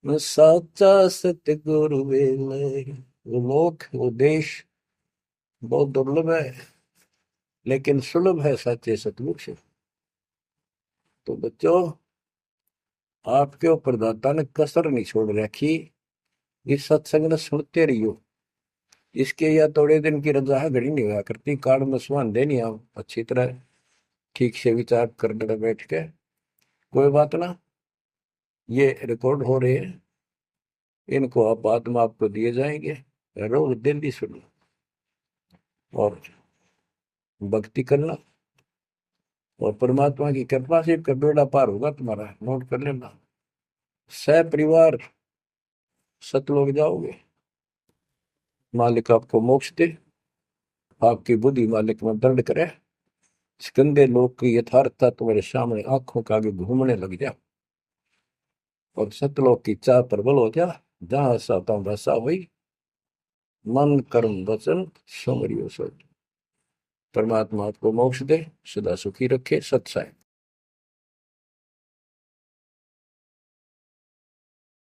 साचा सतगुरु बेलर। वो लोक, वो देश बहुत दुर्लभ है, लेकिन सुलभ है साचे सतगुरु से। तो बच्चों, आपके ऊपर दाता ने कसर नहीं छोड़ रखी, इस सत्संग ने सुनते रहियो। इसके या थोड़े दिन की रजा घड़ी नहीं हुआ करती, काल में सुहान देनी आप अच्छी तरह ठीक से विचार करने बैठ के। कोई बात ना, ये रिकॉर्ड हो रहे हैं, इनको आप बाद में आपको दिए जाएंगे, रोज दिल्ली सुनो और भक्ति करना, और परमात्मा की कृपा से का बेड़ा पार होगा तुम्हारा, नोट कर लेना। सह परिवार सतलोक जाओगे, मालिक आपको मोक्ष दे, आपकी बुद्धि मालिक में दर्द करे, इस गंदे लोग की यथार्थता तुम्हारे सामने आंखों के आगे घूमने लग जा, और सतलोक की चाह प्रबल हो जा, जहां साता भसा हुई, मन कर्म वचन सुमरियो सोच। परमात्मा आपको मोक्ष दे, सदा सुखी रखे। सत्साई।